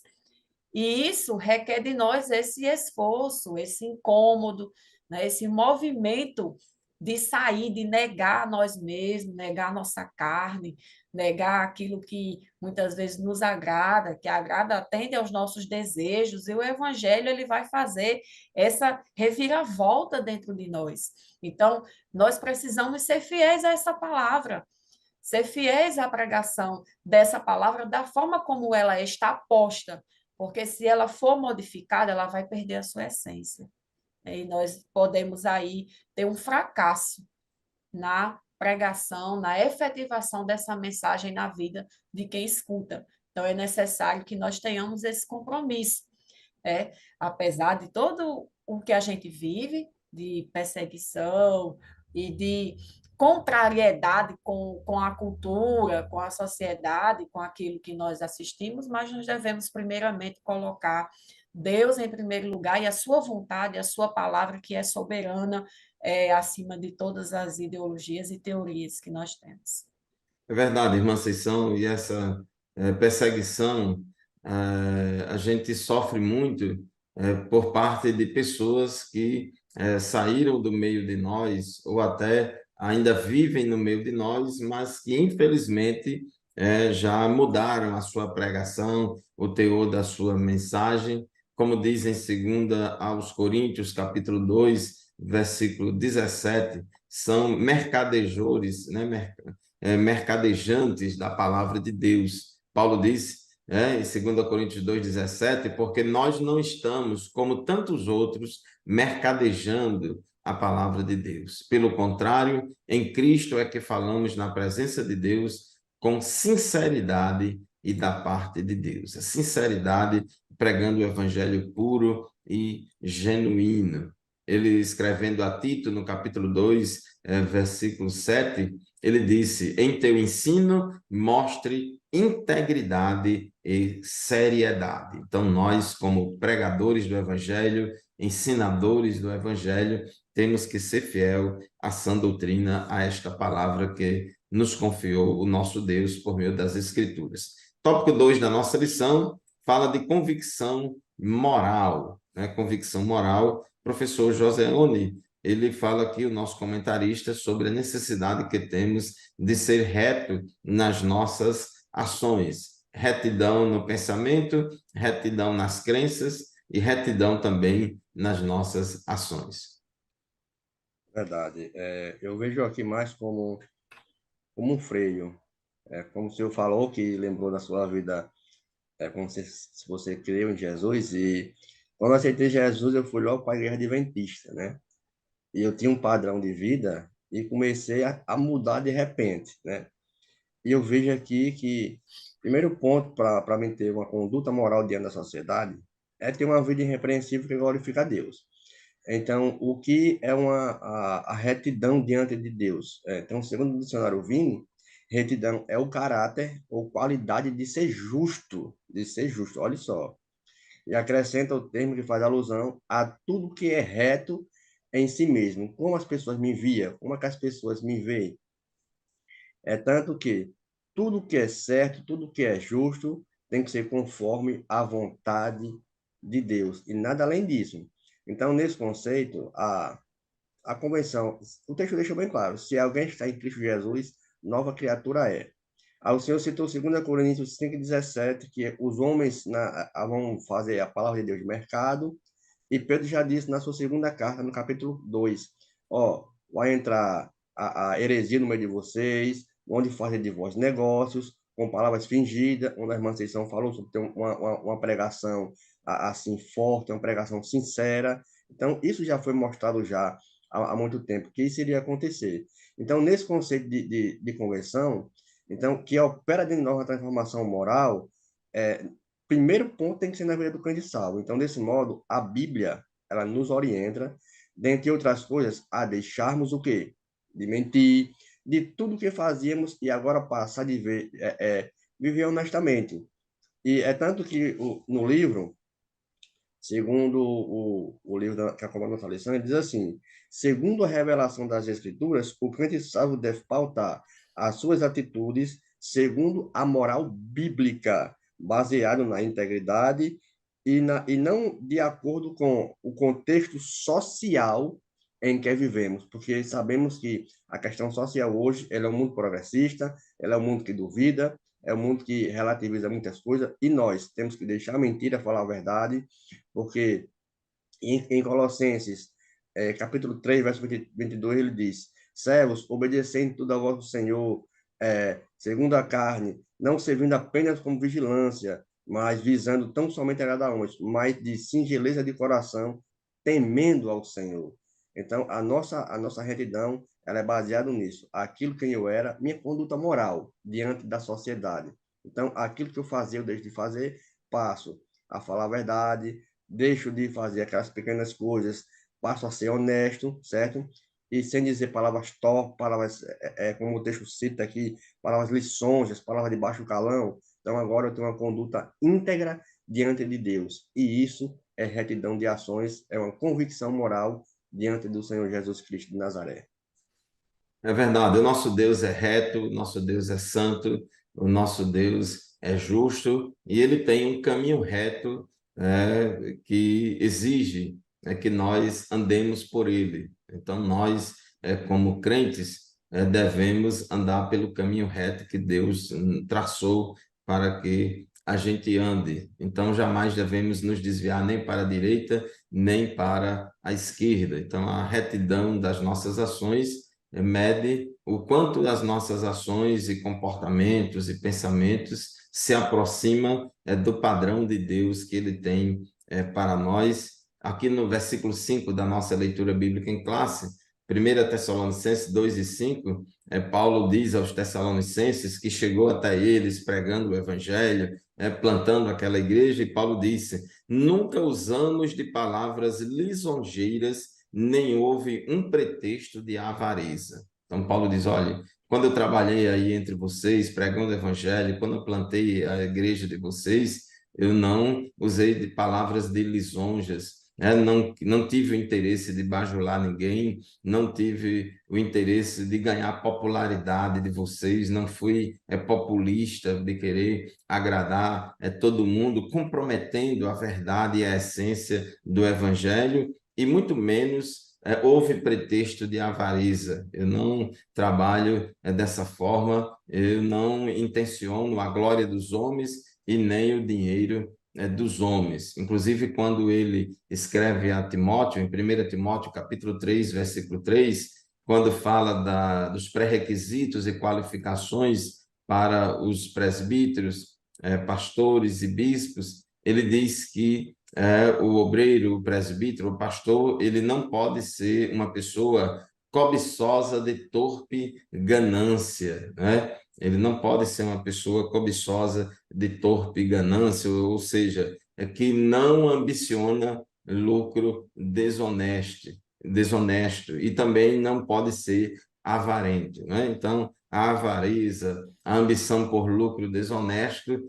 S2: E isso requer de nós esse esforço, esse incômodo, né? Esse movimento de sair, de negar a nós mesmos, negar a nossa carne, negar aquilo que muitas vezes nos agrada, que agrada, atende aos nossos desejos, e o evangelho ele vai fazer essa reviravolta dentro de nós. Então, nós precisamos ser fiéis a essa palavra, ser fiéis à pregação dessa palavra da forma como ela está posta, porque se ela for modificada, ela vai perder a sua essência. E nós podemos aí ter um fracasso na pregação, na efetivação dessa mensagem na vida de quem escuta. Então, é necessário que nós tenhamos esse compromisso, né? Apesar de todo o que a gente vive, de perseguição e de contrariedade com a cultura, com a sociedade, com aquilo que nós assistimos, mas nós devemos primeiramente colocar Deus em primeiro lugar e a sua vontade, a sua palavra que é soberana, acima de todas as ideologias e teorias que nós temos.
S1: É verdade, irmã Conceição, e essa perseguição a gente sofre muito por parte de pessoas que saíram do meio de nós ou até ainda vivem no meio de nós, mas que infelizmente já mudaram a sua pregação, o teor da sua mensagem, como diz em 2 aos Coríntios, capítulo 2, versículo 17, são mercadejores, né? Mercadejantes da palavra de Deus. Paulo diz, em 2 Coríntios 2,17, porque nós não estamos, como tantos outros, mercadejando a palavra de Deus. Pelo contrário, em Cristo é que falamos na presença de Deus com sinceridade e da parte de Deus. A sinceridade pregando o evangelho puro e genuíno. Ele escrevendo a Tito, no capítulo 2, versículo 7, ele disse: em teu ensino, mostre integridade e seriedade. Então, nós, como pregadores do Evangelho, ensinadores do Evangelho, temos que ser fiel à sã doutrina, a esta palavra que nos confiou o nosso Deus por meio das Escrituras. Tópico 2 da nossa lição fala de convicção moral, né? Convicção moral. Professor Joseone, ele fala aqui, o nosso comentarista, sobre a necessidade que temos de ser reto nas nossas ações. Retidão no pensamento, retidão nas crenças e retidão também nas nossas ações.
S3: Verdade. Eu vejo aqui mais como um freio. Como o senhor falou, que lembrou da sua vida, como se você creu em Jesus, e quando eu aceitei Jesus, eu fui logo para a igreja adventista, né? E eu tinha um padrão de vida e comecei a mudar de repente, né? E eu vejo aqui que o primeiro ponto para mim ter uma conduta moral diante da sociedade é ter uma vida irrepreensível que glorifica a Deus. Então, o que é a retidão diante de Deus? Então, segundo o dicionário Vini, retidão é o caráter ou qualidade de ser justo, olha só. E acrescenta o termo que faz alusão a tudo que é reto em si mesmo. Como as pessoas me viam, como é que as pessoas me veem. É tanto que tudo que é certo, tudo que é justo, tem que ser conforme a vontade de Deus, e nada além disso. Então, nesse conceito, a convenção, o texto deixa bem claro: se alguém está em Cristo Jesus, nova criatura é. Aí o Senhor citou 2 Coríntios 5,17, que os homens vão fazer a palavra de Deus de mercado, e Pedro já disse na sua segunda carta, no capítulo 2, ó, vai entrar a heresia no meio de vocês, onde fazem de vós negócios, com palavras fingidas, onde a irmã Conceição falou sobre ter uma pregação assim forte, uma pregação sincera. Então, isso já foi mostrado já há muito tempo, que isso iria acontecer. Então, nesse conceito de conversão, então, que opera de nós a transformação moral, é, primeiro ponto tem que ser na vida do crente salvo. Então, desse modo, a Bíblia, ela nos orienta, dentre outras coisas, a deixarmos o quê? De mentir, de tudo que fazíamos e agora passar de viver honestamente. E é tanto que no livro, segundo o livro que a Comanda Faleceu, ele diz assim: segundo a revelação das Escrituras, o crente salvo deve pautar as suas atitudes segundo a moral bíblica, baseado na integridade e não de acordo com o contexto social em que vivemos, porque sabemos que a questão social hoje ela é um mundo progressista, ela é um mundo que duvida, é um mundo que relativiza muitas coisas, e nós temos que deixar a mentira, falar a verdade, porque em Colossenses, capítulo 3, verso 22, ele diz: servos, obedecendo tudo ao vosso Senhor, segundo a carne, não servindo apenas como vigilância, mas visando tão somente agradar a homens, mas de singeleza de coração, temendo ao Senhor. Então, a nossa retidão, ela é baseada nisso. Aquilo que eu era, minha conduta moral diante da sociedade. Então, aquilo que eu fazia, eu deixo de fazer, passo a falar a verdade, deixo de fazer aquelas pequenas coisas, passo a ser honesto, certo? E sem dizer palavras torpes, palavras, como o texto cita aqui, palavras lisonjas, palavras de baixo calão. Então, agora eu tenho uma conduta íntegra diante de Deus. E isso é retidão de ações, é uma convicção moral diante do Senhor Jesus Cristo de Nazaré.
S1: É verdade, o nosso Deus é reto, o nosso Deus é santo, o nosso Deus é justo e ele tem um caminho reto que exige que nós andemos por ele. Então, nós, como crentes, devemos andar pelo caminho reto que Deus traçou para que a gente ande. Então, jamais devemos nos desviar nem para a direita, nem para a esquerda. Então, a retidão das nossas ações mede o quanto as nossas ações e comportamentos e pensamentos se aproximam do padrão de Deus que ele tem para nós. Aqui no versículo 5 da nossa leitura bíblica em classe, 1 Tessalonicenses 2 e 5, Paulo diz aos Tessalonicenses que chegou até eles pregando o evangelho, plantando aquela igreja, e Paulo disse: nunca usamos de palavras lisonjeiras, nem houve um pretexto de avareza. Então, Paulo diz: olha, quando eu trabalhei aí entre vocês, pregando o evangelho, quando eu plantei a igreja de vocês, eu não usei de palavras de lisonjas, não tive o interesse de bajular ninguém, não tive o interesse de ganhar popularidade de vocês, não fui populista de querer agradar todo mundo, comprometendo a verdade e a essência do evangelho, e muito menos houve pretexto de avareza. Eu não trabalho dessa forma, eu não intenciono a glória dos homens e nem o dinheiro dos homens. Inclusive, quando ele escreve a Timóteo, em 1 Timóteo, capítulo 3, versículo 3, quando fala dos pré-requisitos e qualificações para os presbíteros, pastores e bispos, ele diz que o obreiro, o presbítero, o pastor, ele não pode ser uma pessoa cobiçosa de torpe ganância, né? Ele não pode ser uma pessoa cobiçosa de torpe ganância, ou seja, que não ambiciona lucro desonesto, e também não pode ser avarento, né? Então, a avareza, a ambição por lucro desonesto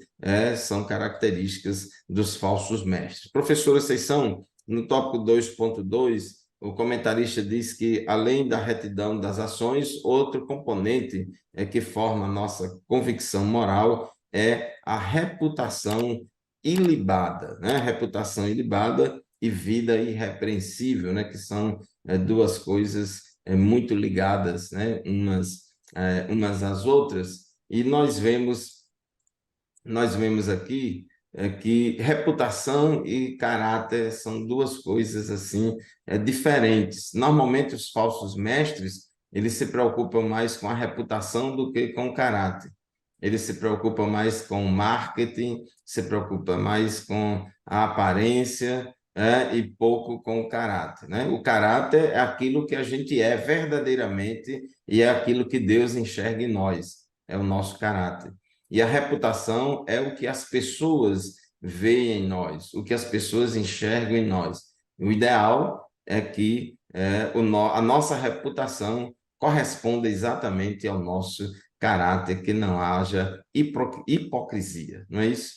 S1: são características dos falsos mestres. Professora, vocês são, no tópico 2.2, o comentarista diz que, além da retidão das ações, outro componente que forma a nossa convicção moral é a reputação ilibada, né? Reputação ilibada e vida irrepreensível, né? Que são duas coisas muito ligadas, né? Umas às outras, e nós vemos aqui que reputação e caráter são duas coisas assim diferentes. Normalmente os falsos mestres, eles se preocupam mais com a reputação do que com o caráter. Eles se preocupam mais com o marketing, se preocupam mais com a aparência, e pouco com o caráter, né? O caráter é aquilo que a gente é verdadeiramente e é aquilo que Deus enxerga em nós, é o nosso caráter. E a reputação é o que as pessoas veem em nós, o que as pessoas enxergam em nós. O ideal é que a nossa reputação corresponda exatamente ao nosso caráter, que não haja hipocrisia, não é isso?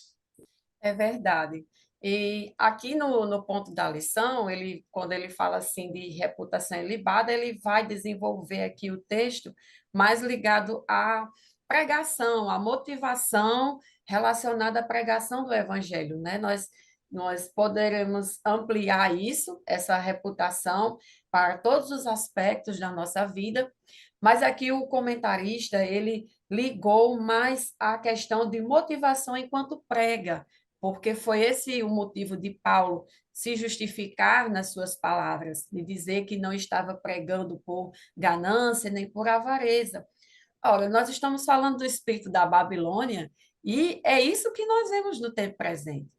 S2: É verdade. E aqui no ponto da lição, quando ele fala assim de reputação ilibada, ele vai desenvolver aqui o texto mais ligado à pregação, à motivação relacionada à pregação do evangelho, né? Nós poderemos ampliar isso, essa reputação, para todos os aspectos da nossa vida, mas aqui o comentarista, ele ligou mais à questão de motivação enquanto prega, porque foi esse o motivo de Paulo se justificar nas suas palavras, de dizer que não estava pregando por ganância nem por avareza. Ora, nós estamos falando do espírito da Babilônia e é isso que nós vemos no tempo presente.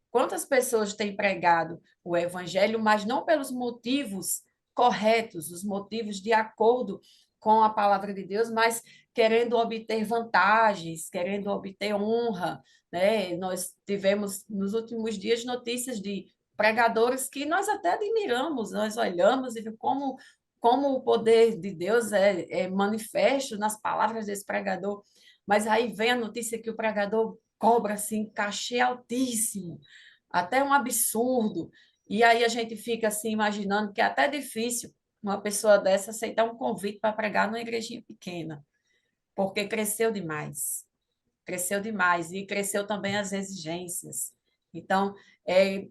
S2: Quantas pessoas têm pregado o evangelho, mas não pelos motivos corretos, os motivos de acordo com a palavra de Deus, mas querendo obter vantagens, querendo obter honra, né? Nós tivemos nos últimos dias notícias de pregadores que nós até admiramos, nós olhamos e vemos como o poder de Deus é manifesto nas palavras desse pregador, mas aí vem a notícia que o pregador cobra assim cachê altíssimo, até um absurdo. E aí a gente fica assim imaginando que é até difícil uma pessoa dessa aceitar um convite para pregar numa igrejinha pequena, porque cresceu demais e cresceu também as exigências. Então,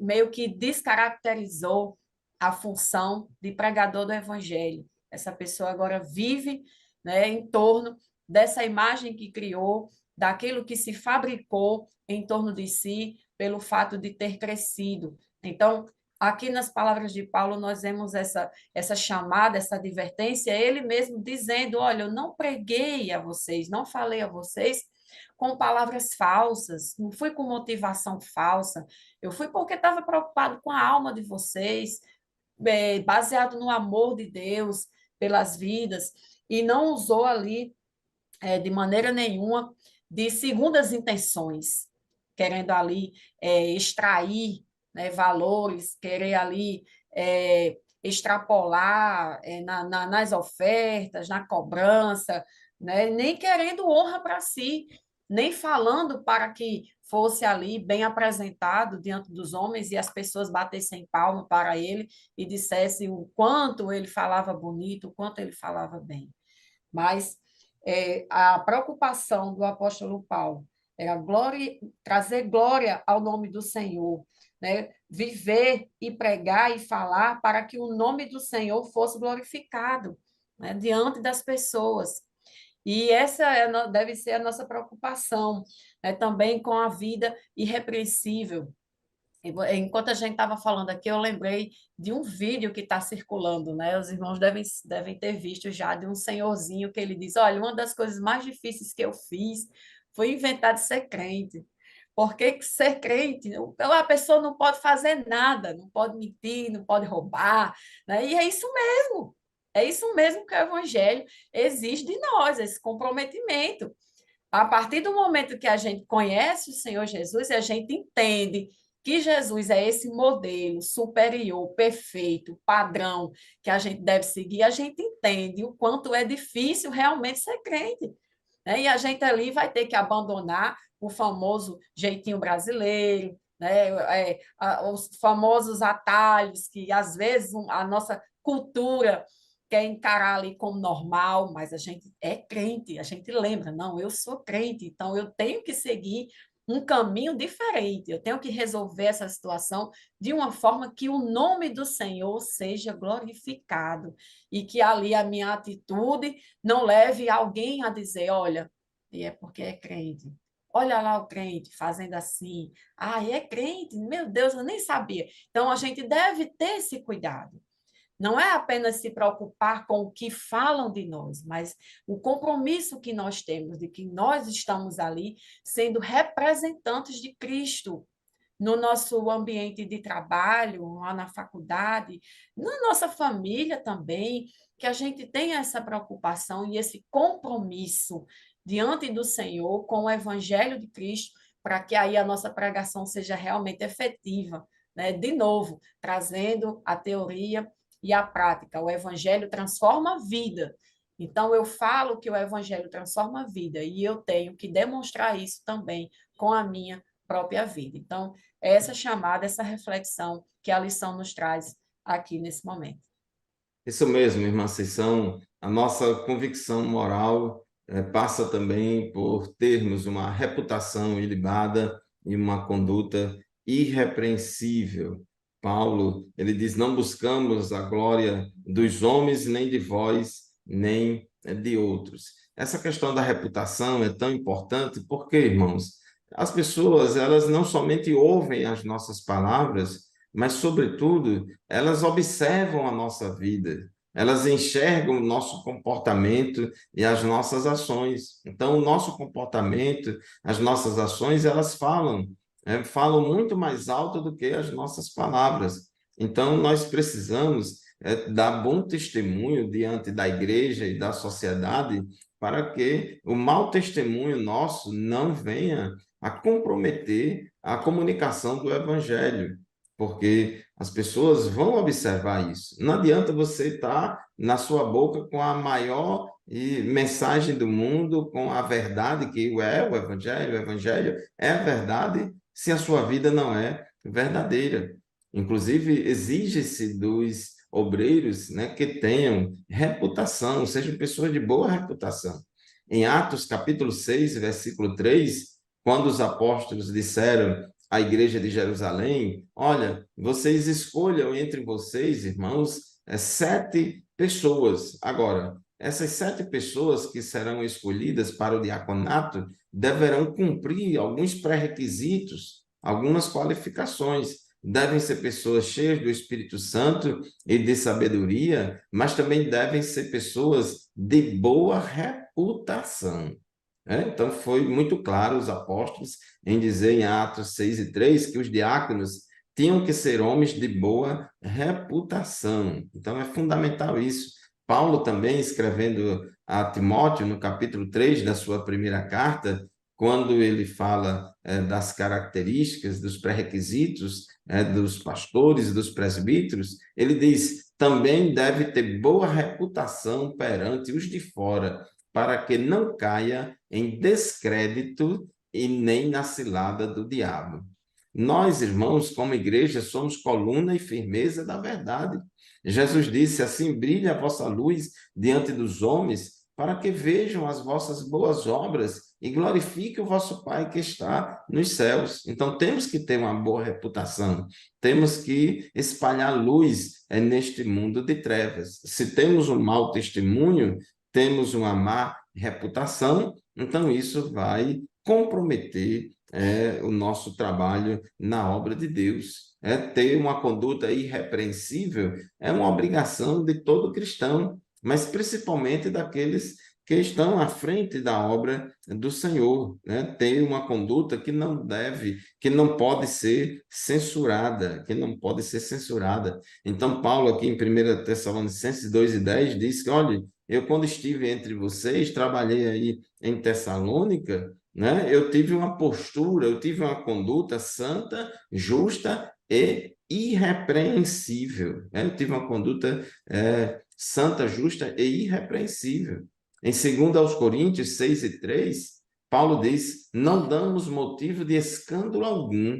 S2: meio que descaracterizou a função de pregador do evangelho. Essa pessoa agora vive, né, em torno dessa imagem que criou, daquilo que se fabricou em torno de si pelo fato de ter crescido. Então, aqui nas palavras de Paulo, nós vemos essa chamada, essa advertência, ele mesmo dizendo: olha, eu não preguei a vocês, não falei a vocês com palavras falsas, não fui com motivação falsa, eu fui porque estava preocupado com a alma de vocês, baseado no amor de Deus pelas vidas, e não usou ali, de maneira nenhuma, de segundas intenções, querendo ali extrair, né, valores, querer ali extrapolar nas ofertas, na cobrança, né, nem querendo honra para si, nem falando para que fosse ali bem apresentado diante dos homens e as pessoas batessem palma para ele e dissessem o quanto ele falava bonito, o quanto ele falava bem. Mas a preocupação do apóstolo Paulo era trazer glória ao nome do Senhor, né? Viver e pregar e falar para que o nome do Senhor fosse glorificado, né, diante das pessoas. E essa deve ser a nossa preocupação, né, também com a vida irrepreensível, Enquanto a gente estava falando aqui, eu lembrei de um vídeo que está circulando, né? Os irmãos devem ter visto já de um senhorzinho que ele diz: Olha, uma das coisas mais difíceis que eu fiz foi inventar de ser crente. Porque ser crente, a pessoa não pode fazer nada, não pode mentir, não pode roubar, né? E é isso mesmo. É isso mesmo que o Evangelho exige de nós, esse comprometimento. A partir do momento que a gente conhece o Senhor Jesus e a gente entende que Jesus é esse modelo superior, perfeito, padrão que a gente deve seguir, a gente entende o quanto é difícil realmente ser crente, né? E a gente ali vai ter que abandonar o famoso jeitinho brasileiro, né? Os famosos atalhos que às vezes a nossa cultura quer encarar ali como normal, mas a gente é crente, a gente lembra, não, eu sou crente, então eu tenho que seguir um caminho diferente, eu tenho que resolver essa situação de uma forma que o nome do Senhor seja glorificado e que ali a minha atitude não leve alguém a dizer, olha, e é porque é crente. Olha lá o crente fazendo assim. Ah, é crente? Meu Deus, eu nem sabia. Então, a gente deve ter esse cuidado. Não é apenas se preocupar com o que falam de nós, mas o compromisso que nós temos de que nós estamos ali sendo representantes de Cristo no nosso ambiente de trabalho, lá na faculdade, na nossa família também, que a gente tenha essa preocupação e esse compromisso diante do Senhor com o Evangelho de Cristo, para que aí a nossa pregação seja realmente efetiva, né? De novo, trazendo a teoria e a prática. O Evangelho transforma a vida. Então, eu falo que o Evangelho transforma a vida e eu tenho que demonstrar isso também com a minha própria vida. Então, essa chamada, essa reflexão que a lição nos traz aqui nesse momento.
S1: Isso mesmo, irmã Conceição. A nossa convicção moral passa também por termos uma reputação ilibada e uma conduta irrepreensível. Paulo, ele diz: não buscamos a glória dos homens, nem de vós, nem de outros. Essa questão da reputação é tão importante porque, irmãos, as pessoas, elas não somente ouvem as nossas palavras, mas, sobretudo, elas observam a nossa vida, elas enxergam o nosso comportamento e as nossas ações. Então, o nosso comportamento, as nossas ações, elas falam, falam muito mais alto do que as nossas palavras. Então, nós precisamos dar bom testemunho diante da igreja e da sociedade para que o mau testemunho nosso não venha a comprometer a comunicação do evangelho, porque as pessoas vão observar isso. Não adianta você estar na sua boca com a maior mensagem do mundo, com a verdade que é o evangelho é a verdade, se a sua vida não é verdadeira. Inclusive, exige-se dos obreiros, né, que tenham reputação, sejam pessoas de boa reputação. Em Atos capítulo 6, versículo 3, quando os apóstolos disseram à igreja de Jerusalém: olha, vocês escolham entre vocês, irmãos, 7 pessoas. Agora, essas 7 pessoas que serão escolhidas para o diaconato deverão cumprir alguns pré-requisitos, algumas qualificações. Devem ser pessoas cheias do Espírito Santo e de sabedoria, mas também devem ser pessoas de boa reputação. Então, foi muito claro os apóstolos em dizer em Atos 6:3 que os diáconos tinham que ser homens de boa reputação. Então, é fundamental isso. Paulo também, escrevendo a Timóteo, no capítulo 3 da sua primeira carta, quando ele fala das características, dos pré-requisitos dos pastores e dos presbíteros, ele diz: também deve ter boa reputação perante os de fora, para que não caia em descrédito e nem na cilada do diabo. Nós, irmãos, como igreja, somos coluna e firmeza da verdade. Jesus disse: assim brilha a vossa luz diante dos homens, para que vejam as vossas boas obras e glorifiquem o vosso Pai que está nos céus. Então, temos que ter uma boa reputação, temos que espalhar luz neste mundo de trevas. Se temos um mau testemunho, temos uma má reputação, então isso vai comprometer o nosso trabalho na obra de Deus. Ter uma conduta irrepreensível é uma obrigação de todo cristão, mas principalmente daqueles que estão à frente da obra do Senhor, né? Ter uma conduta que não deve, que não pode ser censurada, que não pode ser censurada. Então, Paulo, aqui em 1 Tessalonicenses 2:10, diz que, olha, eu quando estive entre vocês, trabalhei aí em Tessalônica, né? Eu tive uma postura, eu tive uma conduta santa, justa e irrepreensível, né? Eu tive uma conduta santa, justa e irrepreensível. Em 2 aos Coríntios 6:3, Paulo diz: não damos motivo de escândalo algum,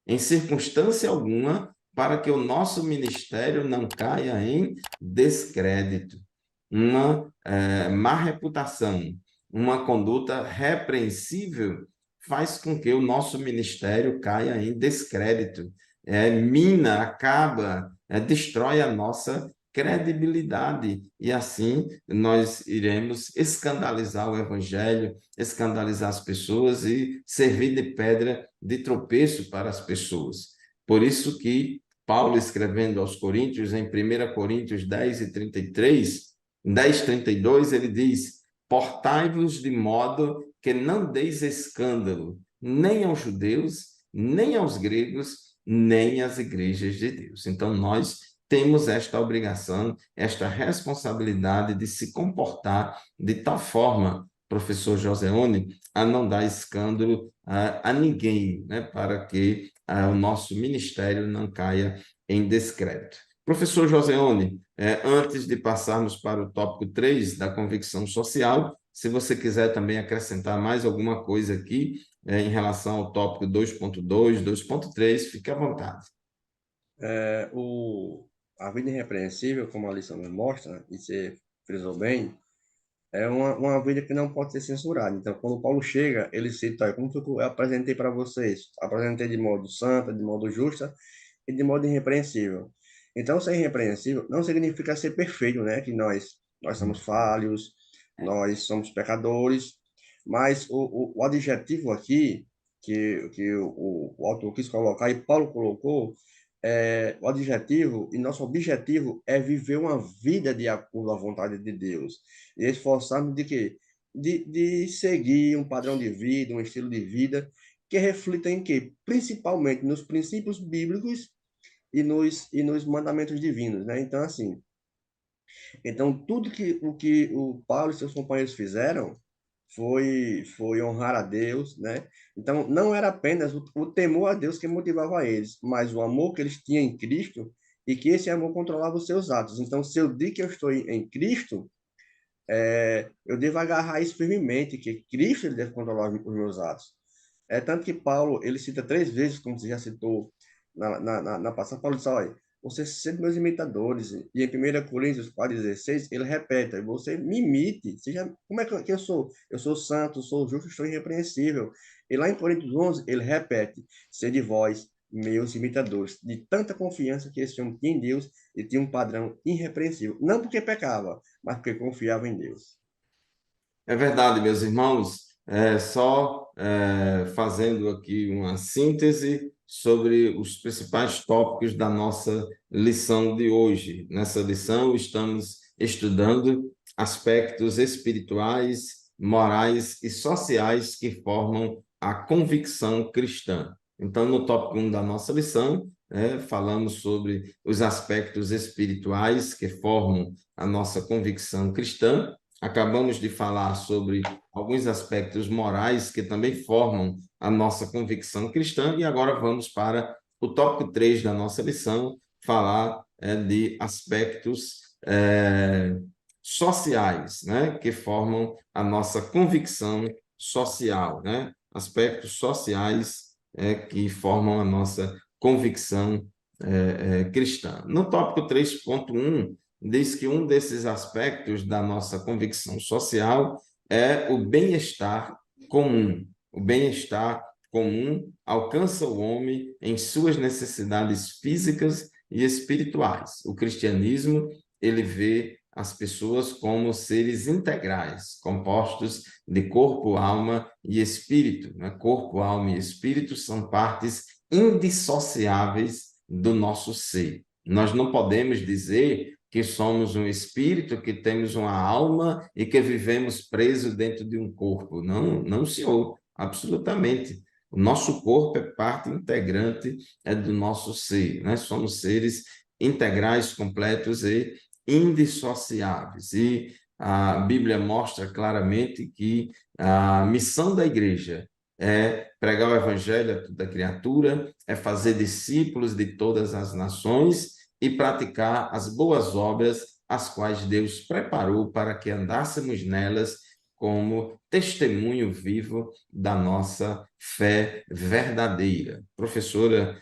S1: em circunstância alguma, para que o nosso ministério não caia em descrédito. Uma má reputação, uma conduta repreensível faz com que o nosso ministério caia em descrédito, mina, acaba, destrói a nossa credibilidade, e assim nós iremos escandalizar o evangelho, escandalizar as pessoas e servir de pedra de tropeço para as pessoas. Por isso que Paulo, escrevendo aos Coríntios, em 1 Coríntios 10:33, 10:32, ele diz: portai-vos de modo que não deis escândalo, nem aos judeus, nem aos gregos, nem às igrejas de Deus. Então, nós temos esta obrigação, esta responsabilidade de se comportar de tal forma, professor Joseone, a não dar escândalo a ninguém, né, para que o nosso ministério não caia em descrédito. Professor Joseone, antes de passarmos para o tópico 3 da convicção social, se você quiser também acrescentar mais alguma coisa aqui em relação ao tópico 2.2, 2.3, fique à vontade.
S3: A vida irrepreensível, como a lição nos mostra, e você frisou bem, é uma vida que não pode ser censurada. Então, quando Paulo chega, ele cita, como eu apresentei para vocês, apresentei de modo santo, de modo justo e de modo irrepreensível. Então, ser irrepreensível não significa ser perfeito, né? Que nós somos falhos, nós somos pecadores, mas o adjetivo aqui que o autor quis colocar e Paulo colocou, o adjetivo e nosso objetivo é viver uma vida de acordo à vontade de Deus e esforçarmos de quê? De seguir um padrão de vida, um estilo de vida que reflita em quê? Principalmente nos princípios bíblicos e nos mandamentos divinos, né? Então, assim, tudo que o Paulo e seus companheiros fizeram foi honrar a Deus, né? Então, não era apenas o temor a Deus que motivava eles, mas o amor que eles tinham em Cristo e que esse amor controlava os seus atos. Então, se eu digo que eu estou em Cristo, eu devo agarrar isso firmemente, que Cristo ele deve controlar os meus atos. Tanto que Paulo, ele cita 3 vezes, como você já citou na passagem, Paulo diz, olha, vocês são meus imitadores. E em 1 Coríntios 4:16, ele repete, você me imite. Seja, como é que eu sou? Eu sou santo, sou justo, estou irrepreensível. E lá em Coríntios 11, ele repete, sede vós, meus imitadores, de tanta confiança que esse homem tinha em Deus e tinha um padrão irrepreensível. Não porque pecava, mas porque confiava em Deus.
S1: É verdade, meus irmãos. Só fazendo aqui uma síntese sobre os principais tópicos da nossa lição de hoje. Nessa lição, estamos estudando aspectos espirituais, morais e sociais que formam a convicção cristã. Então, no tópico 1 da nossa lição, falamos sobre os aspectos espirituais que formam a nossa convicção cristã. Acabamos de falar sobre alguns aspectos morais que também formam a nossa convicção cristã, e agora vamos para o tópico 3 da nossa lição, falar de aspectos sociais, né, que formam a nossa convicção social, né, aspectos sociais que formam a nossa convicção cristã. No tópico 3.1, diz que um desses aspectos da nossa convicção social é o bem-estar comum. O bem-estar comum alcança o homem em suas necessidades físicas e espirituais. O cristianismo, ele vê as pessoas como seres integrais, compostos de corpo, alma e espírito, né? Corpo, alma e espírito são partes indissociáveis do nosso ser. Nós não podemos dizer que somos um espírito, que temos uma alma e que vivemos presos dentro de um corpo. Não, não, senhor, absolutamente. O nosso corpo é parte integrante do nosso ser, né? Somos seres integrais, completos e indissociáveis. E a Bíblia mostra claramente que a missão da igreja é pregar o evangelho a toda criatura, é fazer discípulos de todas as nações e praticar as boas obras, as quais Deus preparou para que andássemos nelas como testemunho vivo da nossa fé verdadeira. Professora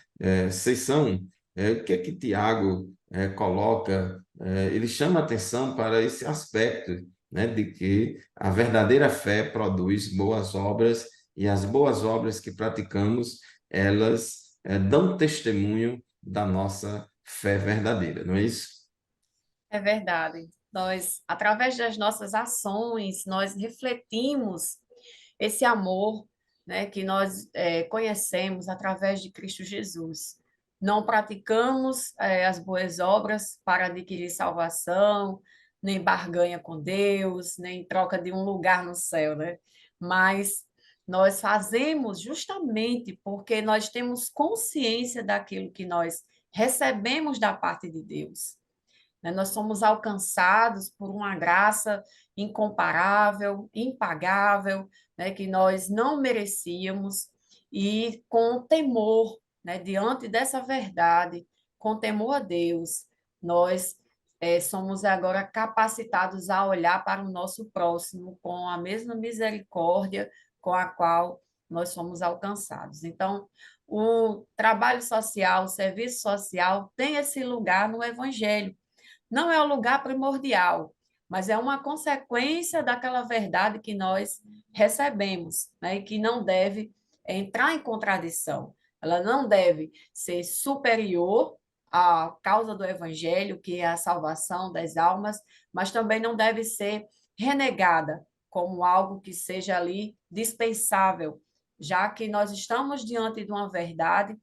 S1: Ceição, o que é que Tiago coloca? Ele chama atenção para esse aspecto, né, de que a verdadeira fé produz boas obras e as boas obras que praticamos, elas dão testemunho da nossa fé verdadeira, não é isso?
S2: É verdade. Nós, através das nossas ações, nós refletimos esse amor, né, que nós conhecemos através de Cristo Jesus. Não praticamos as boas obras para adquirir salvação, nem barganha com Deus, nem em troca de um lugar no céu, né? Mas nós fazemos justamente porque nós temos consciência daquilo que nós recebemos da parte de Deus, né? Nós somos alcançados por uma graça incomparável, impagável, né? Que nós não merecíamos, e com temor, né? Diante dessa verdade, com temor a Deus, nós somos agora capacitados a olhar para o nosso próximo com a mesma misericórdia com a qual nós somos alcançados. Então, o trabalho social, o serviço social tem esse lugar no Evangelho. Não é o lugar primordial, mas é uma consequência daquela verdade que nós recebemos, né? E que não deve entrar em contradição. Ela não deve ser superior à causa do evangelho, que é a salvação das almas, mas também não deve ser renegada como algo que seja ali dispensável, já que nós estamos diante de uma verdade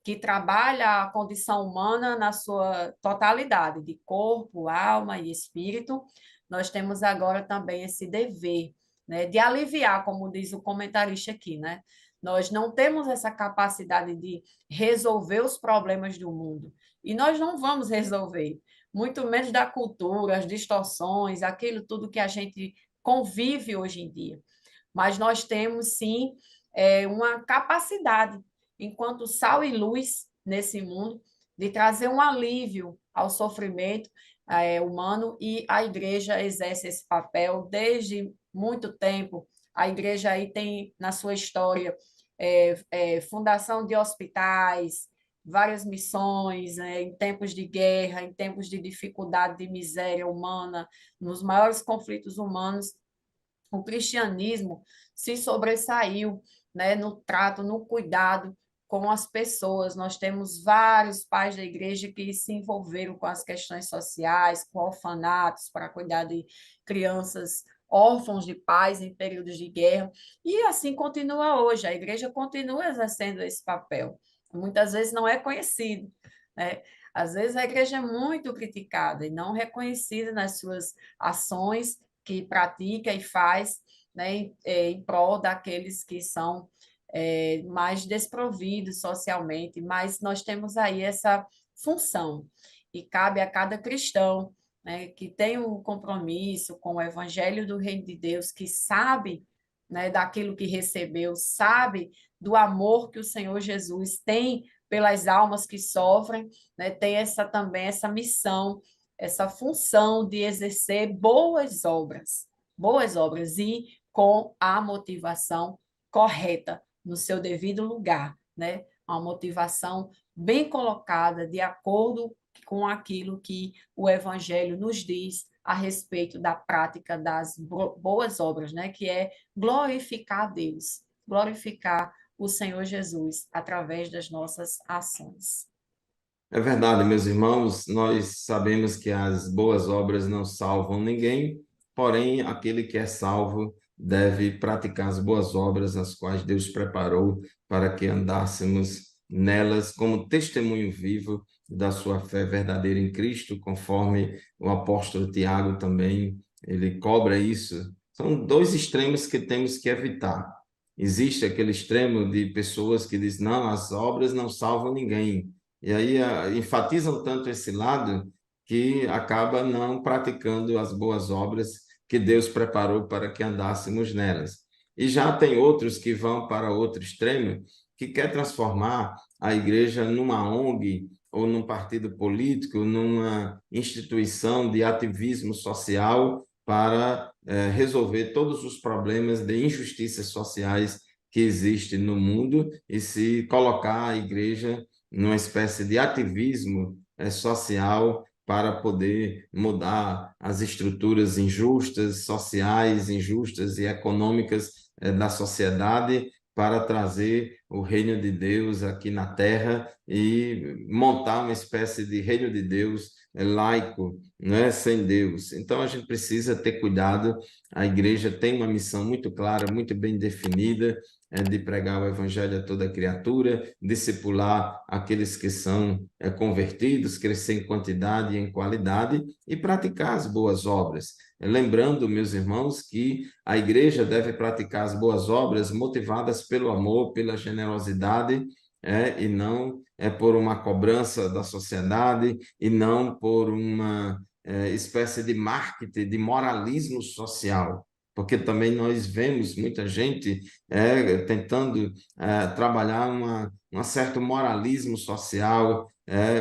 S2: que trabalha a condição humana na sua totalidade, de corpo, alma e espírito. Nós temos agora também esse dever, né, de aliviar, como diz o comentarista aqui, né? Nós não temos essa capacidade de resolver os problemas do mundo, e nós não vamos resolver, muito menos da cultura, as distorções, aquilo tudo que a gente convive hoje em dia. Mas nós temos, sim, uma capacidade, enquanto sal e luz nesse mundo, de trazer um alívio ao sofrimento humano, e a igreja exerce esse papel desde muito tempo. A igreja aí tem na sua história fundação de hospitais, várias missões, em tempos de guerra, em tempos de dificuldade, de miséria humana, nos maiores conflitos humanos, o cristianismo se sobressaiu, né, no trato, no cuidado com as pessoas. Nós temos vários pais da igreja que se envolveram com as questões sociais, com orfanatos, para cuidar de crianças órfãos de pais em períodos de guerra, e assim continua hoje. A igreja continua exercendo esse papel. Muitas vezes não é conhecido, né? Às vezes a igreja é muito criticada e não reconhecida nas suas ações que pratica e faz, né, em prol daqueles que são mais desprovidos socialmente, mas nós temos aí essa função, e cabe a cada cristão, né, que tem um compromisso com o evangelho do reino de Deus, que sabe, né, daquilo que recebeu, sabe do amor que o Senhor Jesus tem pelas almas que sofrem, né, tem também essa missão, essa função de exercer boas obras, e com a motivação correta, no seu devido lugar, né? Uma motivação bem colocada, de acordo com aquilo que o Evangelho nos diz a respeito da prática das boas obras, né? Que é glorificar a Deus, glorificar o Senhor Jesus através das nossas ações.
S1: É verdade, meus irmãos, nós sabemos que as boas obras não salvam ninguém, porém, aquele que é salvo deve praticar as boas obras, as quais Deus preparou para que andássemos nelas como testemunho vivo da sua fé verdadeira em Cristo, conforme o apóstolo Tiago também, ele cobra isso. São dois extremos que temos que evitar. Existe aquele extremo de pessoas que dizem, não, as obras não salvam ninguém. E aí enfatizam tanto esse lado que acaba não praticando as boas obras que Deus preparou para que andássemos nelas. E já tem outros que vão para outro extremo, que quer transformar a igreja numa ONG ou num partido político, numa instituição de ativismo social para resolver todos os problemas de injustiças sociais que existem no mundo e se colocar a igreja numa espécie de ativismo social para poder mudar as estruturas injustas, sociais, injustas e econômicas da sociedade para trazer o reino de Deus aqui na Terra e montar uma espécie de reino de Deus laico, né, sem Deus. Então a gente precisa ter cuidado. A igreja tem uma missão muito clara, muito bem definida, de pregar o evangelho a toda criatura, discipular aqueles que são convertidos, crescer em quantidade e em qualidade e praticar as boas obras. Lembrando, meus irmãos, que a igreja deve praticar as boas obras motivadas pelo amor, pela generosidade, e não por uma cobrança da sociedade e não por uma espécie de marketing, de moralismo social, porque também nós vemos muita gente tentando trabalhar um certo moralismo social,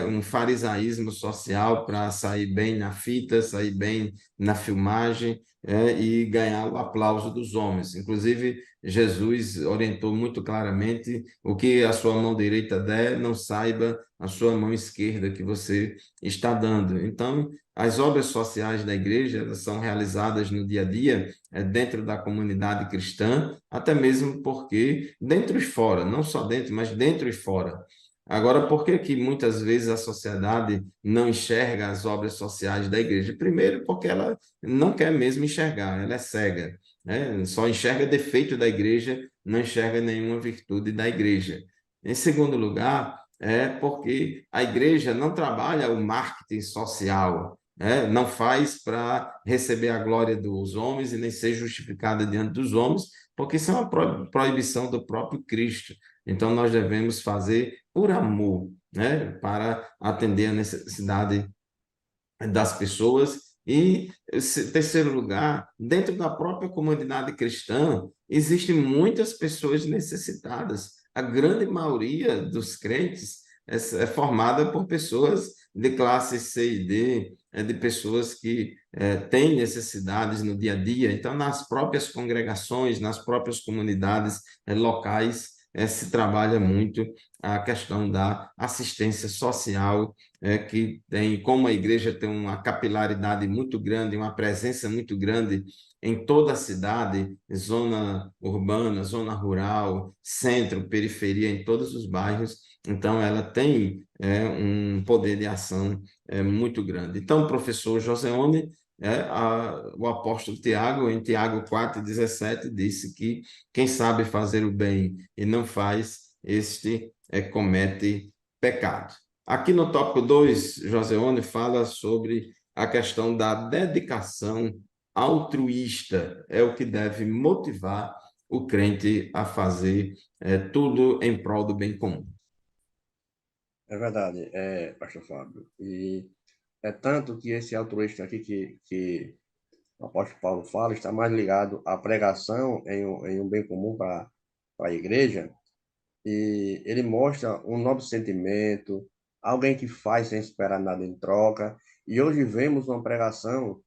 S1: um farisaísmo social para sair bem na fita, sair bem na filmagem e ganhar o aplauso dos homens. Inclusive, Jesus orientou muito claramente o que a sua mão direita der, não saiba a sua mão esquerda que você está dando. Então, as obras sociais da igreja elas são realizadas no dia a dia, dentro da comunidade cristã, até mesmo porque dentro e fora, não só dentro, mas dentro e fora. Agora, por que que muitas vezes a sociedade não enxerga as obras sociais da igreja? Primeiro, porque ela não quer mesmo enxergar, ela é cega, né? Só enxerga defeito da igreja, não enxerga nenhuma virtude da igreja. Em segundo lugar, é porque a igreja não trabalha o marketing social, né? Não faz para receber a glória dos homens e nem ser justificada diante dos homens, porque isso é uma proibição do próprio Cristo. Então, nós devemos fazer por amor, né? Para atender a necessidade das pessoas. E, terceiro lugar, dentro da própria comunidade cristã, existem muitas pessoas necessitadas. A grande maioria dos crentes é formada por pessoas de classe C e D, de pessoas que têm necessidades no dia a dia. Então, nas próprias congregações, nas próprias comunidades locais, se trabalha muito a questão da assistência social que tem, como a igreja tem uma capilaridade muito grande, uma presença muito grande em toda a cidade, zona urbana, zona rural, centro, periferia, em todos os bairros, então ela tem um poder de ação muito grande. Então, o professor Joseone, o apóstolo Tiago, em Tiago 4,17, disse que quem sabe fazer o bem e não faz, este comete pecado. Aqui no tópico 2, Joseone fala sobre a questão da dedicação altruísta, é o que deve motivar o crente a fazer tudo em prol do bem comum.
S3: É verdade, pastor Fábio. E é tanto que esse altruísta aqui que o apóstolo Paulo fala está mais ligado à pregação em um bem comum para a igreja, e ele mostra um novo sentimento, alguém que faz sem esperar nada em troca. E hoje vemos uma pregação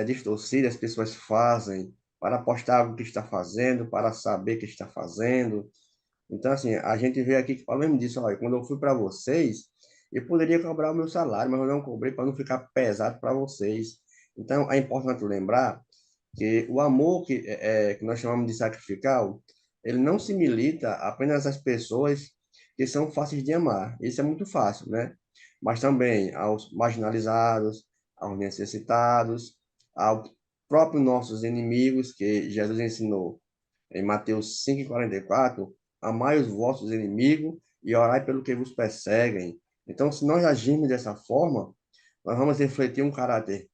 S3: distorcida, as pessoas fazem para postar o que está fazendo, para saber o que está fazendo. Então, assim, a gente vê aqui que falando disso, olha, quando eu fui para vocês, eu poderia cobrar o meu salário, mas eu não cobrei para não ficar pesado para vocês. Então, é importante lembrar que o amor que nós chamamos de sacrificial, ele não se milita apenas às pessoas que são fáceis de amar. Isso é muito fácil, né? mas também aos marginalizados, aos necessitados, aos próprios nossos inimigos, que Jesus ensinou em Mateus 5,44, amai os vossos inimigos e orai pelo que vos perseguem. Então, se nós agirmos dessa forma, nós vamos refletir um caráter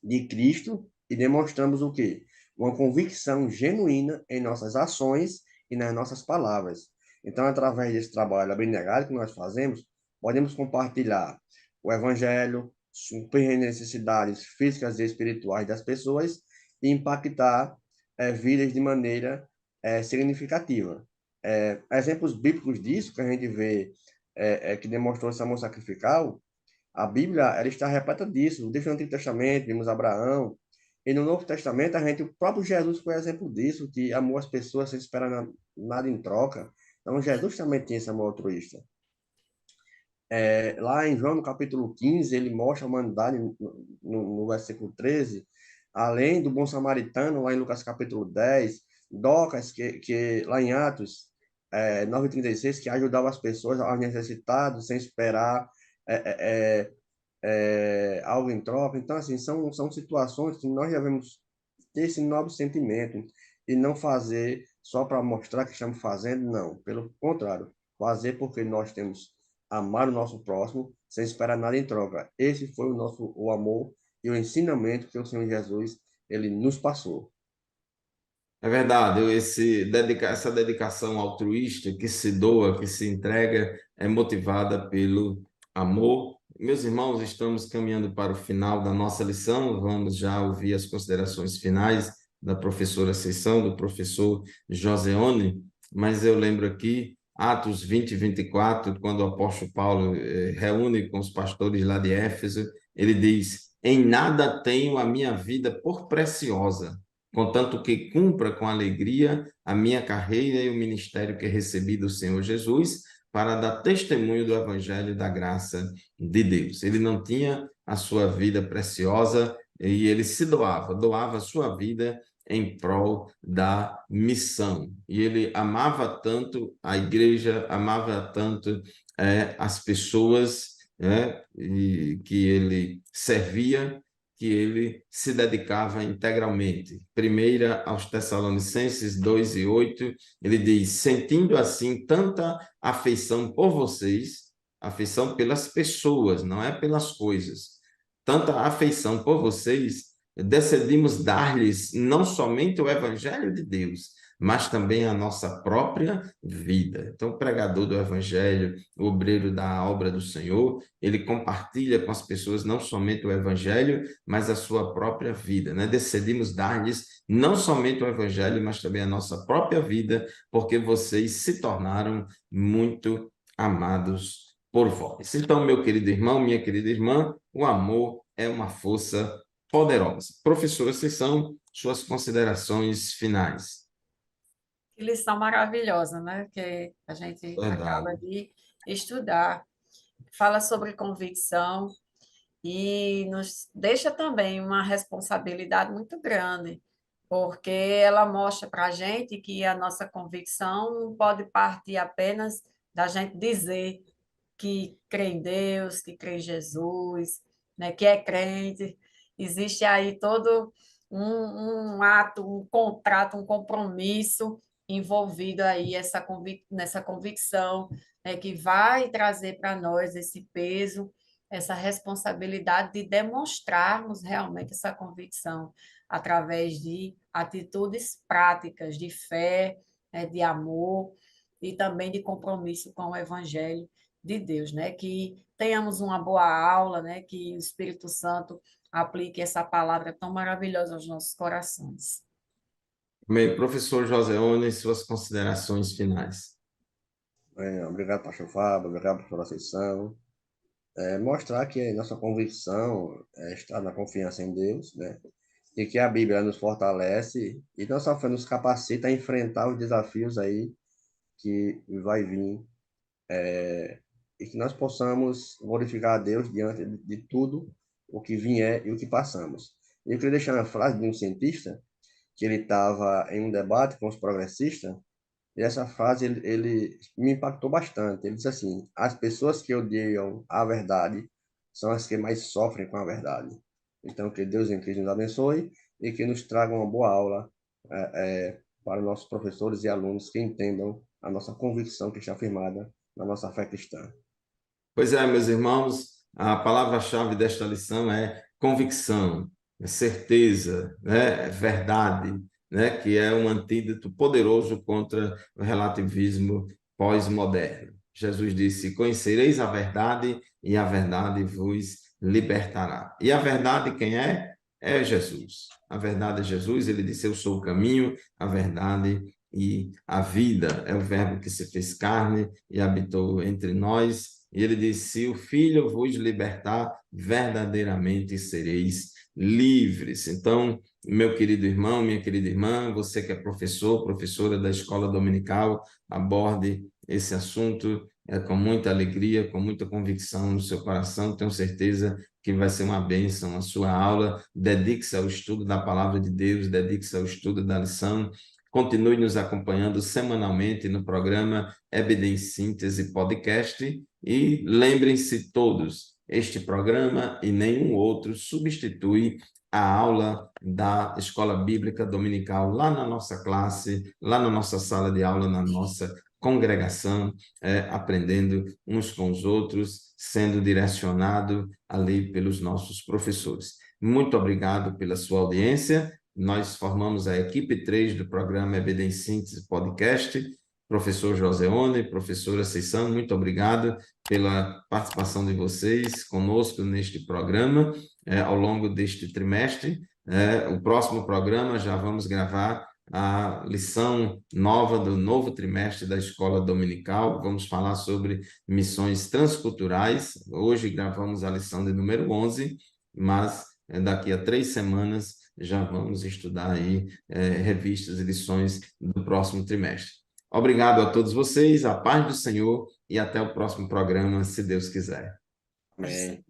S3: de Cristo e demonstramos o quê? Uma convicção genuína em nossas ações e nas nossas palavras. Então, através desse trabalho abnegado que nós fazemos, podemos compartilhar o Evangelho, suprir necessidades físicas e espirituais das pessoas e impactar vidas de maneira significativa. Exemplos bíblicos disso que a gente vê que demonstrou esse amor sacrificial, a Bíblia, ela está repleta disso. Desde o Antigo Testamento, vimos Abraão. E no Novo Testamento, o próprio Jesus foi exemplo disso, que amou as pessoas sem esperar nada em troca. Então, Jesus também tinha esse amor altruísta. Lá em João, no capítulo 15, ele mostra a humanidade, no versículo 13, além do bom samaritano, lá em Lucas capítulo 10, Docas, que lá em Atos 9,36, que ajudava as pessoas, aos necessitados, sem esperar é, é, algo em troca. Então, assim, são situações que nós devemos ter esse nobre sentimento e não fazer só para mostrar que estamos fazendo, não. Pelo contrário, fazer porque nós temos amar o nosso próximo sem esperar nada em troca. Esse foi o amor e o ensinamento que o Senhor Jesus ele nos passou.
S1: É verdade, essa dedicação altruísta que se doa, que se entrega, é motivada pelo amor. Meus irmãos, estamos caminhando para o final da nossa lição, vamos já ouvir as considerações finais da professora Seção, do professor Joseone, mas eu lembro aqui, Atos 20 e 24, quando o apóstolo Paulo reúne com os pastores lá de Éfeso, ele diz: Em nada tenho a minha vida por preciosa, contanto que cumpra com alegria a minha carreira e o ministério que recebi do Senhor Jesus, para dar testemunho do Evangelho e da graça de Deus. Ele não tinha a sua vida preciosa e ele se doava a sua vida em prol da missão. E ele amava tanto a igreja, amava tanto as pessoas que ele servia, que ele se dedicava integralmente. Primeira aos Tessalonicenses 2:8, ele diz: sentindo assim tanta afeição por vocês, afeição pelas pessoas, não é pelas coisas, tanta afeição por vocês, decidimos dar-lhes não somente o Evangelho de Deus, mas também a nossa própria vida. Então, o pregador do Evangelho, o obreiro da obra do Senhor, ele compartilha com as pessoas não somente o Evangelho, mas a sua própria vida, né? Decidimos dar-lhes não somente o Evangelho, mas também a nossa própria vida, porque vocês se tornaram muito amados por vós. Então, meu querido irmão, minha querida irmã, o amor é uma força poderosa. Professora, essas são suas considerações finais.
S2: Que lição maravilhosa, né? Que a gente acaba
S1: Verdade.
S2: de estudar. Fala sobre convicção e nos deixa também uma responsabilidade muito grande, porque ela mostra para a gente que a nossa convicção não pode partir apenas da gente dizer que crê em Deus, que crê em Jesus, né, que é crente. Existe aí todo um ato, um contrato, um compromisso envolvido aí nessa convicção, né, que vai trazer para nós esse peso, essa responsabilidade de demonstrarmos realmente essa convicção através de atitudes práticas de fé, né, de amor e também de compromisso com o Evangelho de Deus, né? Que tenhamos uma boa aula, né? Que o Espírito Santo aplique essa palavra tão maravilhosa aos nossos corações.
S1: Bem, professor Joseone, suas considerações finais.
S3: Obrigado, pastor Fábio, obrigado pela sessão. Mostrar que a nossa convicção está na confiança em Deus, né? E que a Bíblia nos fortalece e não só nos capacita a enfrentar os desafios aí que vai vir, e que nós possamos glorificar a Deus diante de tudo o que vier e o que passamos. E eu queria deixar uma frase de um cientista que ele estava em um debate com os progressistas. E essa frase ele me impactou bastante. Ele disse assim: as pessoas que odeiam a verdade são as que mais sofrem com a verdade. Então, que Deus em Cristo nos abençoe e que nos traga uma boa aula para nossos professores e alunos que entendam a nossa convicção que está firmada na nossa fé cristã.
S1: Pois é, meus irmãos, a palavra-chave desta lição é convicção, é certeza, né? É verdade, né? Que é um antídoto poderoso contra o relativismo pós-moderno. Jesus disse: Conhecereis a verdade e a verdade vos libertará. E a verdade quem é? É Jesus. A verdade é Jesus, ele disse: Eu sou o caminho, a verdade e a vida. É o Verbo que se fez carne e habitou entre nós. E ele disse: Se o Filho vos libertar, verdadeiramente sereis livres. Então, meu querido irmão, minha querida irmã, você que é professor, professora da escola dominical, aborde esse assunto com muita alegria, com muita convicção no seu coração. Tenho certeza que vai ser uma bênção a sua aula. Dedique-se ao estudo da palavra de Deus, dedique-se ao estudo da lição. Continue nos acompanhando semanalmente no programa EBD em Síntese Podcast. E lembrem-se todos, este programa e nenhum outro substitui a aula da Escola Bíblica Dominical lá na nossa classe, lá na nossa sala de aula, na nossa congregação, aprendendo uns com os outros, sendo direcionado ali pelos nossos professores. Muito obrigado pela sua audiência. Nós formamos a equipe 3 do programa EBD em Síntese Podcast. Professor Joseone, professora Ceição, muito obrigado pela participação de vocês conosco neste programa ao longo deste trimestre. O próximo programa já vamos gravar a lição nova do novo trimestre da Escola Dominical. Vamos falar sobre missões transculturais. Hoje gravamos a lição de número 11, mas daqui a 3 semanas já vamos estudar aí revistas e lições do próximo trimestre. Obrigado a todos vocês, a paz do Senhor e até o próximo programa, se Deus quiser.
S3: Amém.